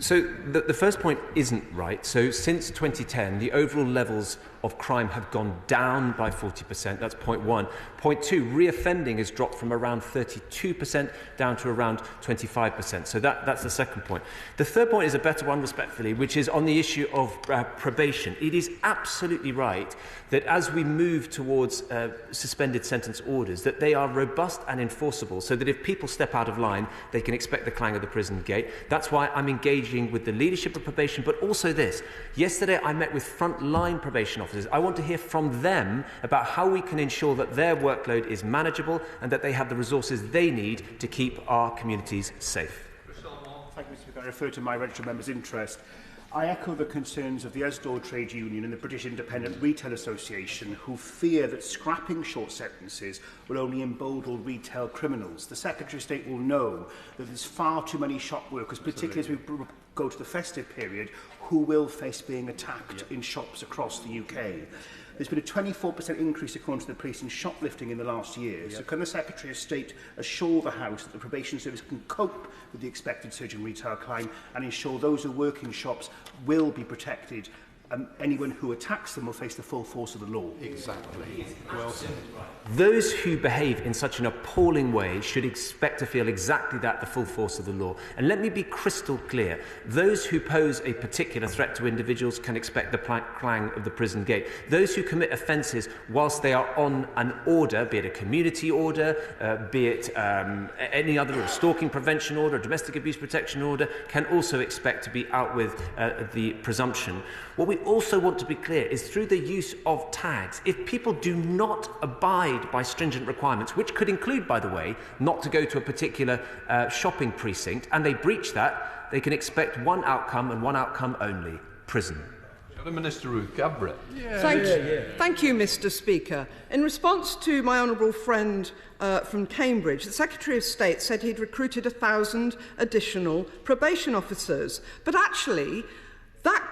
So the first point isn't right. So since 2010, the overall levels of crime have gone down by 40%. That's point one. Point two, reoffending has dropped from around 32% down to around 25%. So that's the second point. The third point is a better one, respectfully, which is on the issue of probation. It is absolutely right that as we move towards suspended sentence orders, that they are robust and enforceable, so that if people step out of line, they can expect the clang of the prison gate. That's why I'm engaging with the leadership of probation, but also this. Yesterday, I met with frontline probation officers. I want to hear from them about how we can ensure that their workload is manageable and that they have the resources they need to keep our communities safe. Thank you, Mr. Speaker. I refer to my registered member's interest. I echo the concerns of the Esdor Trade Union and the British Independent Retail Association, who fear that scrapping short sentences will only embolden retail criminals. The Secretary of State will know that there's far too many shop workers, particularly as we go to the festive period, who will face being attacked in shops across the UK. There's been a 24% increase, according to the police, in shoplifting in the last year. So can the Secretary of State assure the House that the probation service can cope with the expected surge in retail crime and ensure those who work in shops will be protected, and anyone who attacks them will face the full force of the law? Exactly. Well said. Those who behave in such an appalling way should expect to feel exactly that, the full force of the law. And let me be crystal clear. Those who pose a particular threat to individuals can expect the clang of the prison gate. Those who commit offences whilst they are on an order, be it a community order, be it any other, a stalking prevention order, a domestic abuse protection order, can also expect to be out with the presumption. What we also want to be clear is through the use of tags. If people do not abide by stringent requirements, which could include, by the way, not to go to a particular shopping precinct, and they breach that, they can expect one outcome and one outcome only: prison. Minister Ruth Gabriel. Thank you, Mr. Speaker. In response to my honourable friend from Cambridge, the Secretary of State said he'd recruited 1,000 additional probation officers. But actually, that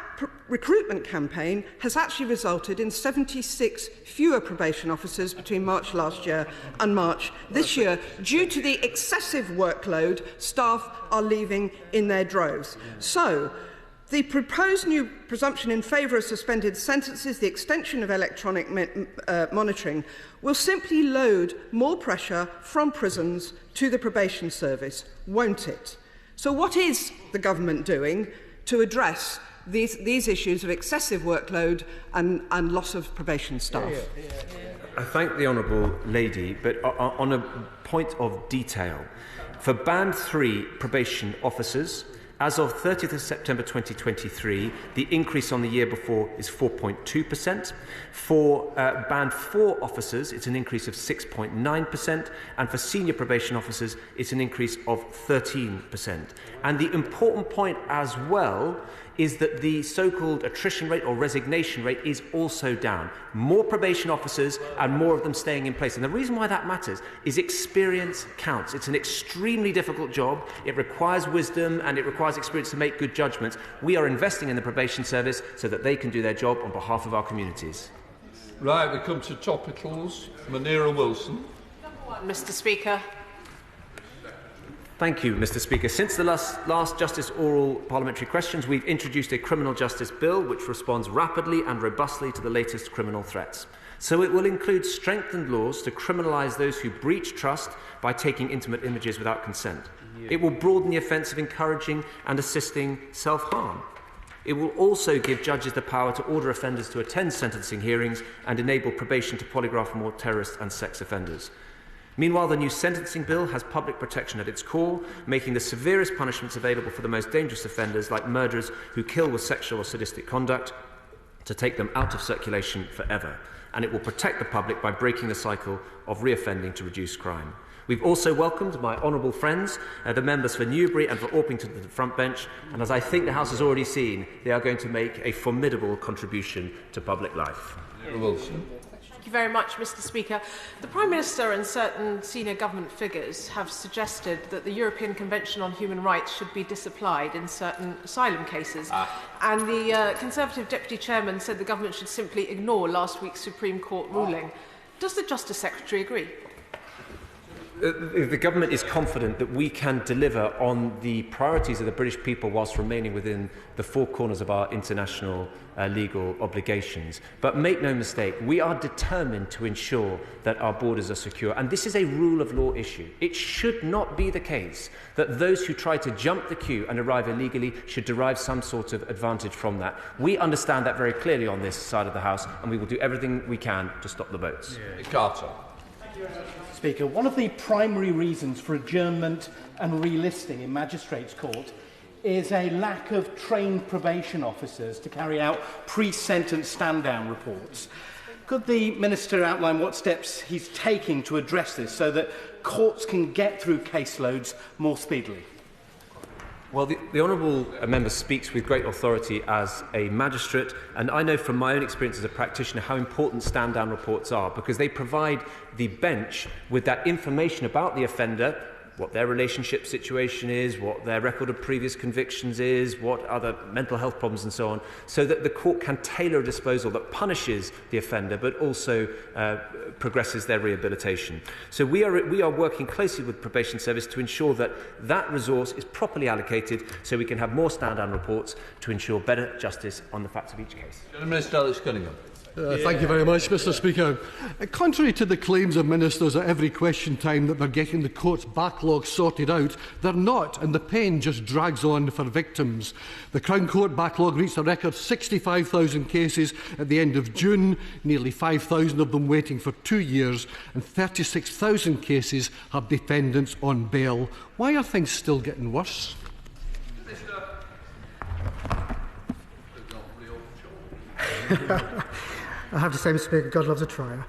recruitment campaign has actually resulted in 76 fewer probation officers between March last year and March this year. Due to the excessive workload, staff are leaving in their droves. So, the proposed new presumption in favour of suspended sentences, the extension of electronic monitoring, will simply load more pressure from prisons to the probation service, won't it? So what is the government doing to address these issues of excessive workload and loss of probation staff? I thank the honourable lady, but on a point of detail, for Band 3 probation officers, as of 30th of September 2023, the increase on the year before is 4.2%. For Band 4 officers, it's an increase of 6.9%. And for senior probation officers, it's an increase of 13%. And the important point as well is that the so-called attrition rate or resignation rate is also down. More probation officers and more of them staying in place. And the reason why that matters is experience counts. It's an extremely difficult job. It requires wisdom and it requires experience to make good judgments. We are investing in the probation service so that they can do their job on behalf of our communities. Right, we come to topicals. Munira Wilson. Mr. Speaker. Thank you, Mr. Speaker. Since the last Justice oral parliamentary questions, we've introduced a criminal justice bill which responds rapidly and robustly to the latest criminal threats. So it will include strengthened laws to criminalise those who breach trust by taking intimate images without consent. It will broaden the offence of encouraging and assisting self-harm. It will also give judges the power to order offenders to attend sentencing hearings and enable probation to polygraph more terrorist and sex offenders. Meanwhile, the new sentencing bill has public protection at its core, making the severest punishments available for the most dangerous offenders, like murderers who kill with sexual or sadistic conduct, to take them out of circulation forever. And it will protect the public by breaking the cycle of reoffending to reduce crime. We've also welcomed my honourable friends, the members for Newbury and for Orpington to the front bench, and as I think the House has already seen, they are going to make a formidable contribution to public life. Wilson. Thank you very much, Mr. Speaker. The Prime Minister and certain senior government figures have suggested that the European Convention on Human Rights should be disapplied in certain asylum cases. And the Conservative Deputy Chairman said the government should simply ignore last week's Supreme Court ruling. Does the Justice Secretary agree? The government is confident that we can deliver on the priorities of the British people whilst remaining within the four corners of our international legal obligations. But make no mistake, we are determined to ensure that our borders are secure. And this is a rule of law issue. It should not be the case that those who try to jump the queue and arrive illegally should derive some sort of advantage from that. We understand that very clearly on this side of the House, and we will do everything we can to stop the boats. Carter. Speaker, one of the primary reasons for adjournment and relisting in Magistrates' Court is a lack of trained probation officers to carry out pre-sentence stand-down reports. Could the Minister outline what steps he's taking to address this so that courts can get through caseloads more speedily? Well, the Honourable Member speaks with great authority as a magistrate, and I know from my own experience as a practitioner how important stand-down reports are, because they provide the bench with that information about the offender, what their relationship situation is, what their record of previous convictions is, what other mental health problems and so on, so that the court can tailor a disposal that punishes the offender but also progresses their rehabilitation. So we are working closely with Probation Service to ensure that that resource is properly allocated so we can have more stand-down reports to ensure better justice on the facts of each case. Minister Alex Cunningham. Thank you very much, Mr. Speaker. Contrary to the claims of ministers at every question time that they're getting the court's backlog sorted out, they're not, and the pain just drags on for victims. The Crown Court backlog reached a record 65,000 cases at the end of June, nearly 5,000 of them waiting for 2 years, and 36,000 cases have defendants on bail. Why are things still getting worse? I have to say, Mr. Speaker, God loves a trier.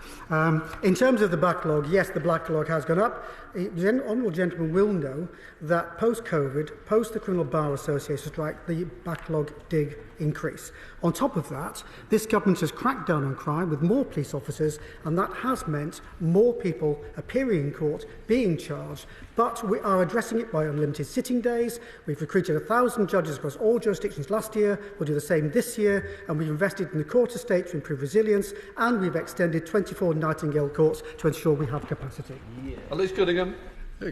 In terms of the backlog, yes, the backlog has gone up. The honourable gentleman will know that post-COVID, post the Criminal Bar Association strike, the backlog did increase. On top of that, this government has cracked down on crime with more police officers, and that has meant more people appearing in court, being charged. But we are addressing it by unlimited sitting days. We've recruited 1,000 judges across all jurisdictions last year. We'll do the same this year, and we've invested in the court estate to improve resilience, and we've extended 24 Nightingale courts to ensure we have capacity. Alex Cunningham.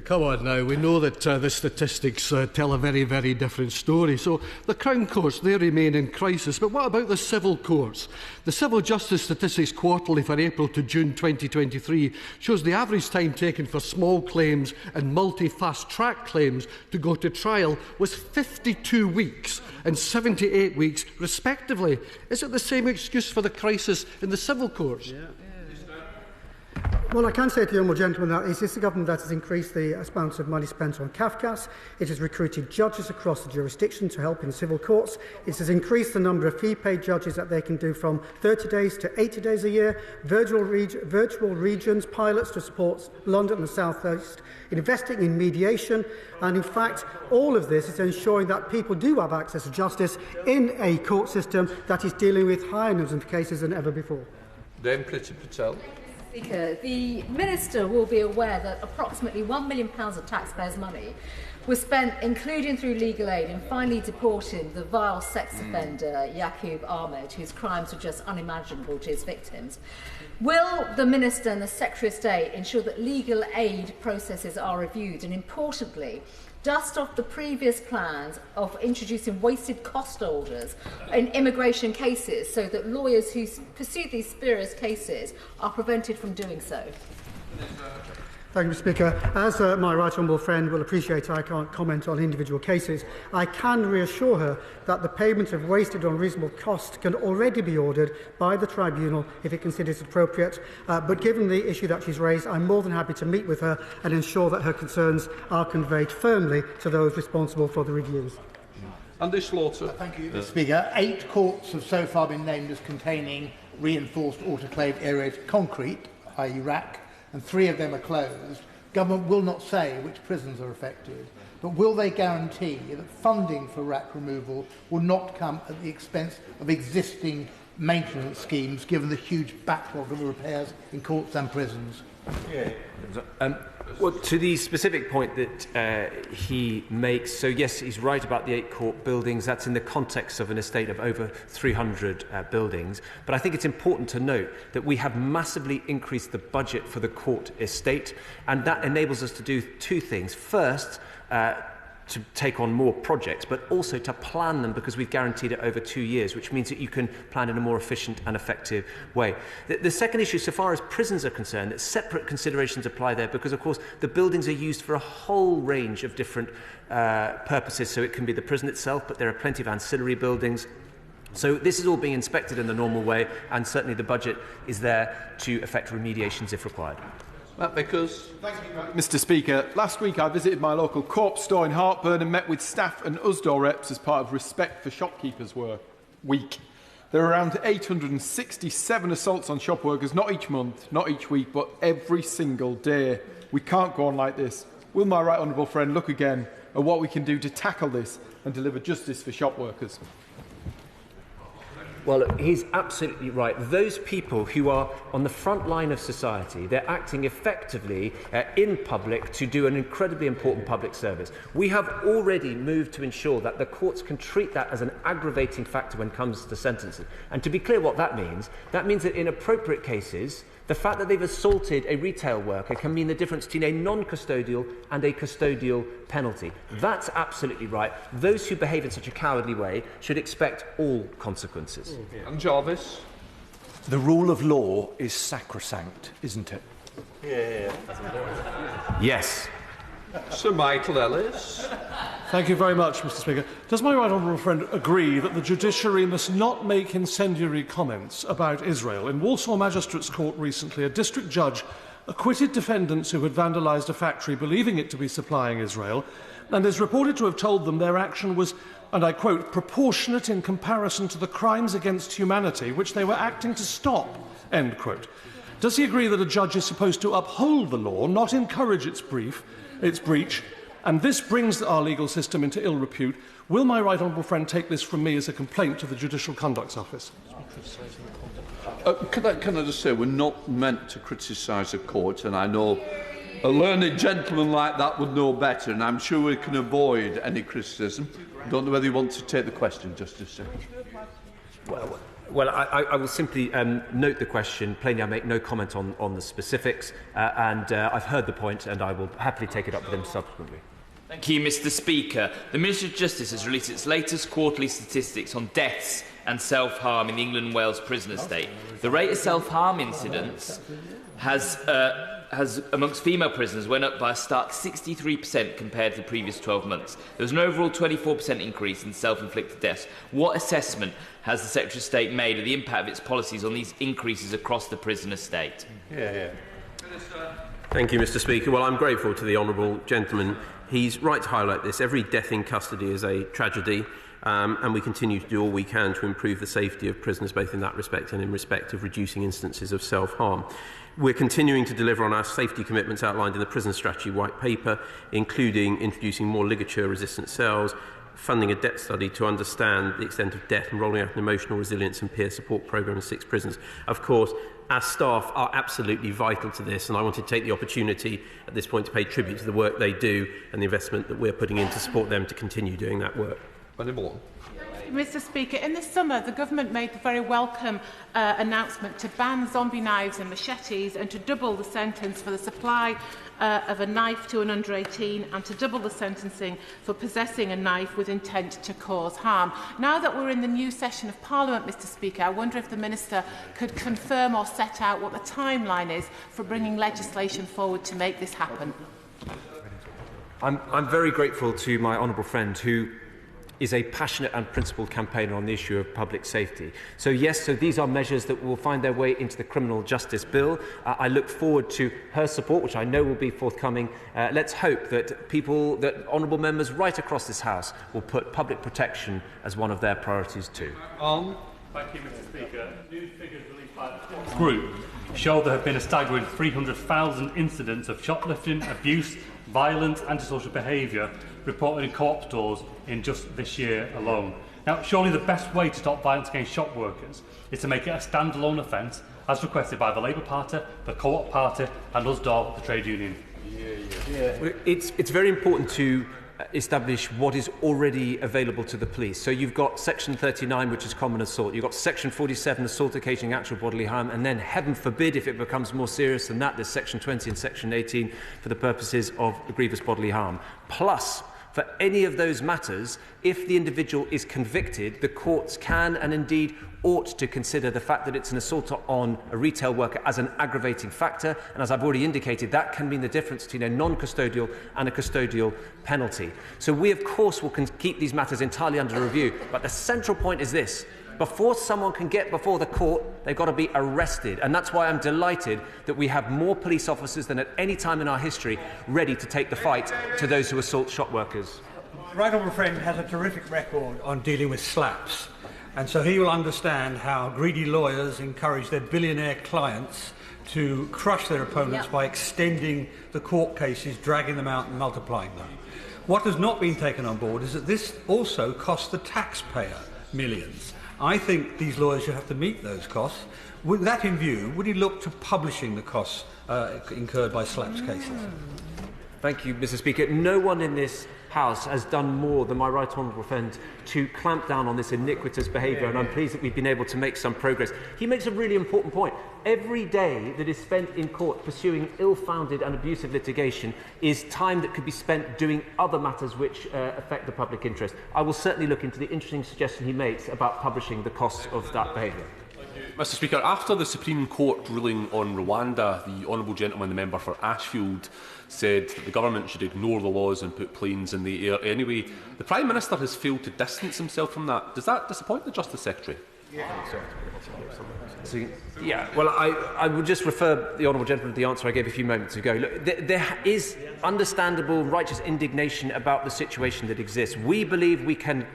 Come on now, we know that the statistics tell a very, very different story. So the Crown Courts, they remain in crisis. But what about the civil courts? The Civil Justice Statistics Quarterly for April to June 2023 shows the average time taken for small claims and multi-fast-track claims to go to trial was 52 weeks and 78 weeks, respectively. Is it the same excuse for the crisis in the civil courts? Well, I can say to the honourable gentleman that it is the government that has increased the amount of money spent on CAFCAS. It has recruited judges across the jurisdiction to help in civil courts. It has increased the number of fee-paid judges that they can do from 30 days to 80 days a year, virtual regions, pilots to support London and the South East, investing in mediation, and in fact, all of this is ensuring that people do have access to justice in a court system that is dealing with higher numbers of cases than ever before. Dame Priti Patel. Speaker, the Minister will be aware that approximately £1 million of taxpayers' money was spent, including through legal aid, in finally deporting the vile sex offender Yaqub Ahmed, whose crimes were just unimaginable to his victims. Will the Minister and the Secretary of State ensure that legal aid processes are reviewed and, importantly, dust off the previous plans of introducing wasted cost orders in immigration cases so that lawyers who pursue these spurious cases are prevented from doing so? Thank you, Mr. Speaker. As my right honourable friend will appreciate, I can't comment on individual cases. I can reassure her that the payment of wasted or unreasonable cost can already be ordered by the tribunal if it considers it appropriate. But given the issue that she's raised, I'm more than happy to meet with her and ensure that her concerns are conveyed firmly to those responsible for the reviews. Andy Slaughter. Thank you, Mr. Speaker. 8 courts have so far been named as containing reinforced autoclave aerated concrete, i.e. RAC, and 3 of them are closed. Government will not say which prisons are affected, but will they guarantee that funding for RAC removal will not come at the expense of existing maintenance schemes, given the huge backlog of repairs in courts and prisons? Well, to the specific point that he makes, so yes, he's right about the 8 court buildings. That's in the context of an estate of over 300 buildings. But I think it's important to note that we have massively increased the budget for the court estate, and that enables us to do 2 things. First, to take on more projects, but also to plan them, because we've guaranteed it over 2 years, which means that you can plan in a more efficient and effective way. The second issue, so far as prisons are concerned, that separate considerations apply there, because of course the buildings are used for a whole range of different purposes. So it can be the prison itself, but there are plenty of ancillary buildings. So this is all being inspected in the normal way, and certainly the budget is there to effect remediations if required. Matt Vickers. Thank you, Mr. Speaker. Last week I visited my local corpse store in Hartburn and met with staff and USDOR reps as part of Respect for Shopkeepers Week. There are around 867 assaults on shop workers, not each month, not each week, but every single day. We can't go on like this. Will my right honourable friend look again at what we can do to tackle this and deliver justice for shop workers? Well, he's absolutely right. Those people who are on the front line of society, they're acting effectively in public to do an incredibly important public service. We have already moved to ensure that the courts can treat that as an aggravating factor when it comes to sentencing. And to be clear what that means that in appropriate cases, the fact that they've assaulted a retail worker can mean the difference between a non-custodial and a custodial penalty. That's absolutely right. Those who behave in such a cowardly way should expect all consequences. And Jarvis? The rule of law is sacrosanct, isn't it? Yes. Sir Michael Ellis. Thank you very much, Mr. Speaker. Does my right honourable friend agree that the judiciary must not make incendiary comments about Israel? In Walsall Magistrates Court recently, a district judge acquitted defendants who had vandalised a factory believing it to be supplying Israel, and is reported to have told them their action was, and I quote, proportionate in comparison to the crimes against humanity which they were acting to stop, end quote. Does he agree that a judge is supposed to uphold the law, not encourage its breach, and this brings our legal system into ill repute? Will my right honourable friend take this from me as a complaint to the Judicial Conducts Office? Can I just say, we're not meant to criticise a court, and I know a learned gentleman like that would know better, and I'm sure we can avoid any criticism. I don't know whether you want to take the question, Justice. Well, I will simply note the question. Plainly, I make no comment on the specifics, and I've heard the point, and I will happily take it up with him subsequently. Thank you, Mr. Speaker. The Ministry of Justice has released its latest quarterly statistics on deaths and self-harm in the England and Wales prison estate. The rate of self-harm incidents has amongst female prisoners went up by a stark 63% compared to the previous 12 months. There was an overall 24% increase in self-inflicted deaths. What assessment has the Secretary of State made of the impact of its policies on these increases across the prison estate? Thank you, Mr. Speaker. Well, I'm grateful to the honourable gentleman. He's right to highlight this. Every death in custody is a tragedy, and we continue to do all we can to improve the safety of prisoners, both in that respect and in respect of reducing instances of self-harm. We're continuing to deliver on our safety commitments outlined in the Prison Strategy White Paper, including introducing more ligature-resistant cells, funding a debt study to understand the extent of debt, and rolling out an emotional resilience and peer support programme in 6 prisons. Of course, our staff are absolutely vital to this, and I want to take the opportunity at this point to pay tribute to the work they do and the investment that we're putting in to support them to continue doing that work. Mr. Speaker, in the summer, the government made the very welcome announcement to ban zombie knives and machetes and to double the sentence for the supply of a knife to an under 18 and to double the sentencing for possessing a knife with intent to cause harm. Now that we're in the new session of Parliament, Mr. Speaker, I wonder if the Minister could confirm or set out what the timeline is for bringing legislation forward to make this happen. I'm very grateful to my honourable friend who is a passionate and principled campaigner on the issue of public safety. So yes, these are measures that will find their way into the Criminal Justice Bill. I look forward to her support, which I know will be forthcoming. Let's hope that honourable members right across this House will put public protection as one of their priorities too. Thank you, Mr. Speaker. New figures released by the Fox Group show there have been a staggering 300,000 incidents of shoplifting, abuse, violence, antisocial behaviour reported in co-op stores in just this year alone. Now, surely the best way to stop violence against shop workers is to make it a standalone offence, as requested by the Labour Party, the Co-op Party and USDOR, the trade union. Well, it's very important to establish what is already available to the police. So you've got Section 39, which is common assault. You've got Section 47, assault occasioning actual bodily harm, and then, heaven forbid, if it becomes more serious than that, there's Section 20 and Section 18 for the purposes of grievous bodily harm. Plus, for any of those matters, if the individual is convicted, the courts can and indeed ought to consider the fact that it's an assault on a retail worker as an aggravating factor, and as I've already indicated, that can mean the difference between a non-custodial and a custodial penalty. So we, of course, will keep these matters entirely under review, but the central point is this: before someone can get before the court, they've got to be arrested. And that's why I'm delighted that we have more police officers than at any time in our history ready to take the fight to those who assault shop workers. Right Honourable Friend has a terrific record on dealing with slaps. And so he will understand how greedy lawyers encourage their billionaire clients to crush their opponents by extending the court cases, dragging them out and multiplying them. What has not been taken on board is that this also costs the taxpayer millions. I think these lawyers should have to meet those costs. With that in view, would he look to publishing the costs incurred by slaps cases? Thank you, Mr. Speaker. No one in this House has done more than my right honourable friend to clamp down on this iniquitous behaviour, and I'm pleased that we've been able to make some progress. He makes a really important point. Every day that is spent in court pursuing ill-founded and abusive litigation is time that could be spent doing other matters which affect the public interest. I will certainly look into the interesting suggestion he makes about publishing the costs of that behaviour. Mr. Speaker, after the Supreme Court ruling on Rwanda, the honourable gentleman, the member for Ashfield, said that the government should ignore the laws and put planes in the air anyway. The Prime Minister has failed to distance himself from that. Does that disappoint the Justice Secretary? Well, I would just refer the honourable gentleman to the answer I gave a few moments ago. Look, there is understandable, righteous indignation about the situation that exists. We believe we can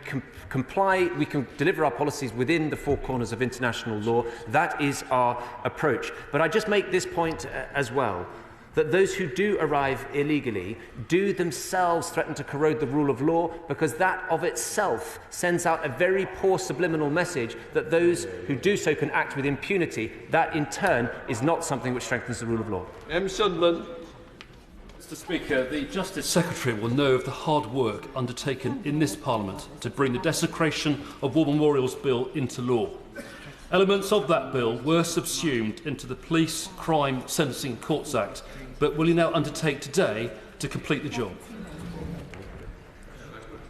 comply, we can deliver our policies within the four corners of international law. That is our approach. But I just make this point as well, that those who do arrive illegally do themselves threaten to corrode the rule of law, because that of itself sends out a very poor subliminal message that those who do so can act with impunity. That in turn is not something which strengthens the rule of law. Sunderland. Mr. Speaker, the Justice Secretary will know of the hard work undertaken in this Parliament to bring the Desecration of War Memorials Bill into law. Elements of that bill were subsumed into the Police Crime Sentencing Courts Act, but will he now undertake today to complete the job?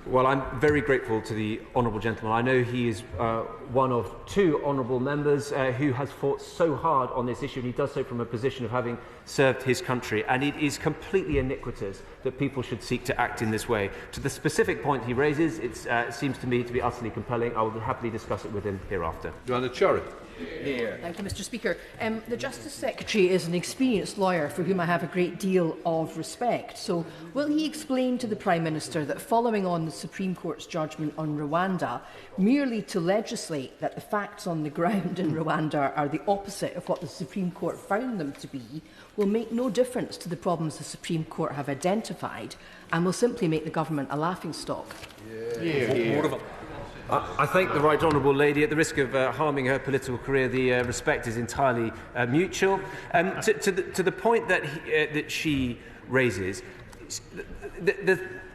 Well, I'm very grateful to the honourable gentleman. I know he is one of two honourable members who has fought so hard on this issue, and he does so from a position of having served his country. And it is completely iniquitous that people should seek to act in this way. To the specific point he raises, it seems to me to be utterly compelling. I will happily discuss it with him hereafter. Joanna Cherry. Thank you, Mr. Speaker. The Justice Secretary is an experienced lawyer for whom I have a great deal of respect. So, will he explain to the Prime Minister that following on the Supreme Court's judgment on Rwanda, merely to legislate that the facts on the ground in Rwanda are the opposite of what the Supreme Court found them to be, will make no difference to the problems the Supreme Court have identified and will simply make the government a laughingstock? I thank the Right Honourable Lady. At the risk of harming her political career, the respect is entirely mutual. To the point that she raises,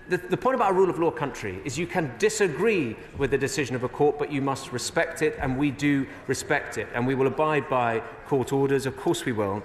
the point about a rule of law country is you can disagree with the decision of a court, but you must respect it, and we do respect it, and we will abide by court orders. Of course we will.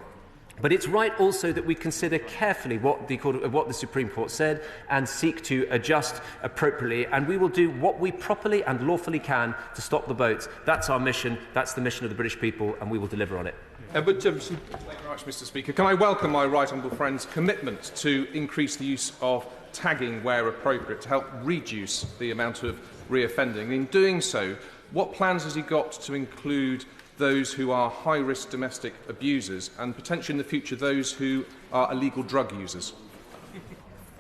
But it's right also that we consider carefully what the Supreme Court said and seek to adjust appropriately, and we will do what we properly and lawfully can to stop the boats. That's our mission, that's the mission of the British people, and we will deliver on it. Edward Jimson. Thank you very much, Mr. Speaker. Can I welcome my right honourable friend's commitment to increase the use of tagging where appropriate to help reduce the amount of reoffending? In doing so, what plans has he got to include those who are high-risk domestic abusers and potentially in the future those who are illegal drug users?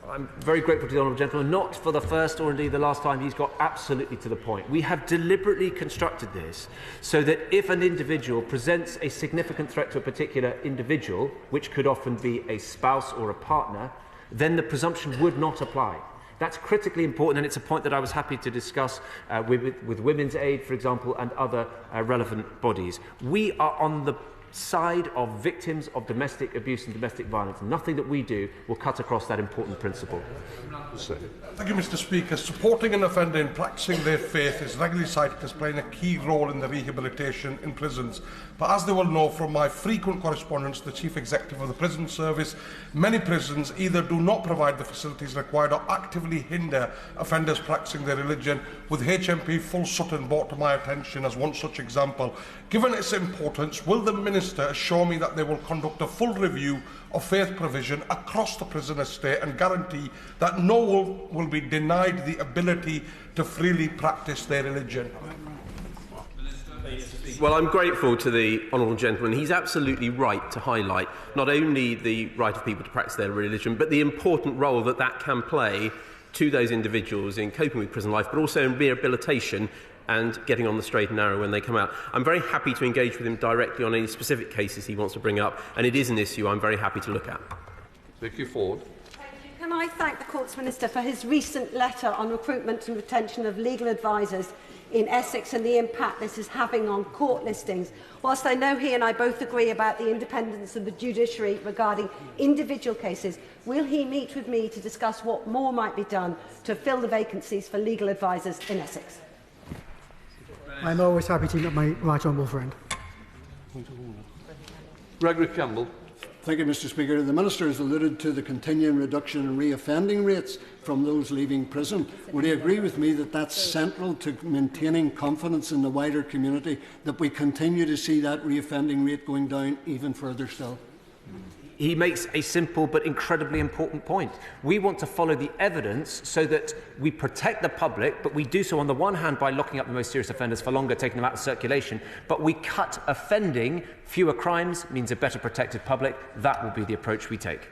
I'm very grateful to the honourable gentleman, not for the first or indeed the last time. He's got absolutely to the point. We have deliberately constructed this so that if an individual presents a significant threat to a particular individual, which could often be a spouse or a partner, then the presumption would not apply. That's critically important, and it's a point that I was happy to discuss with Women's Aid, for example, and other relevant bodies. We are on the side of victims of domestic abuse and domestic violence. Nothing that we do will cut across that important principle. Thank you, Mr. Speaker. Supporting an offender in practising their faith is regularly cited as playing a key role in the rehabilitation in prisons. But as they will know from my frequent correspondence with the Chief Executive of the Prison Service, many prisons either do not provide the facilities required or actively hinder offenders practising their religion, with HMP Full Sutton brought to my attention as one such example. Given its importance, will the Minister assure me that they will conduct a full review of faith provision across the prison estate and guarantee that no one will be denied the ability to freely practice their religion? Well, I'm grateful to the honourable gentleman. He's absolutely right to highlight not only the right of people to practice their religion, but the important role that that can play to those individuals in coping with prison life, but also in rehabilitation and getting on the straight and narrow when they come out. I'm very happy to engage with him directly on any specific cases he wants to bring up, and it is an issue I'm very happy to look at. Vicky Ford. Can I thank the Courts Minister for his recent letter on recruitment and retention of legal advisers in Essex and the impact this is having on court listings. Whilst I know he and I both agree about the independence of the judiciary regarding individual cases, will he meet with me to discuss what more might be done to fill the vacancies for legal advisers in Essex? I'm always happy to meet my right honourable friend. Gregory Campbell. Thank you, Mr. Speaker. The Minister has alluded to the continuing reduction in reoffending rates from those leaving prison. Would he agree with me that that's central to maintaining confidence in the wider community, that we continue to see that reoffending rate going down even further still? He makes a simple but incredibly important point. We want to follow the evidence so that we protect the public, but we do so on the one hand by locking up the most serious offenders for longer, taking them out of circulation, but we cut offending. Fewer crimes means a better protected public. That will be the approach we take.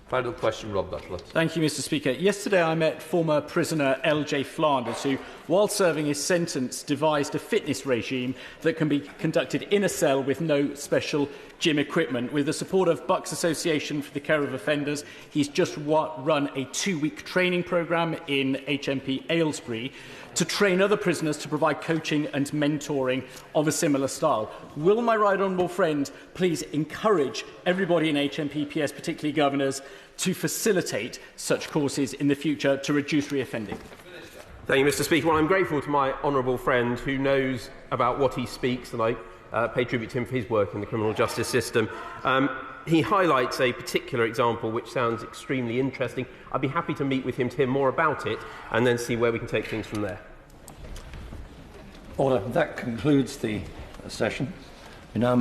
Final question, Rob Butler. Thank you, Mr. Speaker. Yesterday I met former prisoner L.J. Flanders, who, while serving his sentence, devised a fitness regime that can be conducted in a cell with no special gym equipment. With the support of Bucks Association for the Care of Offenders, he's just run a 2-week training programme in HMP Aylesbury to train other prisoners to provide coaching and mentoring of a similar style. Will my right honourable friend please encourage everybody in HMPPS, particularly governors, to facilitate such courses in the future to reduce reoffending? Thank you, Mr. Speaker. Well, I'm grateful to my honourable friend who knows about what he speaks, and I pay tribute to him for his work in the criminal justice system. He highlights a particular example which sounds extremely interesting. I'd be happy to meet with him to hear more about it and then see where we can take things from there. Order. That concludes the session. We now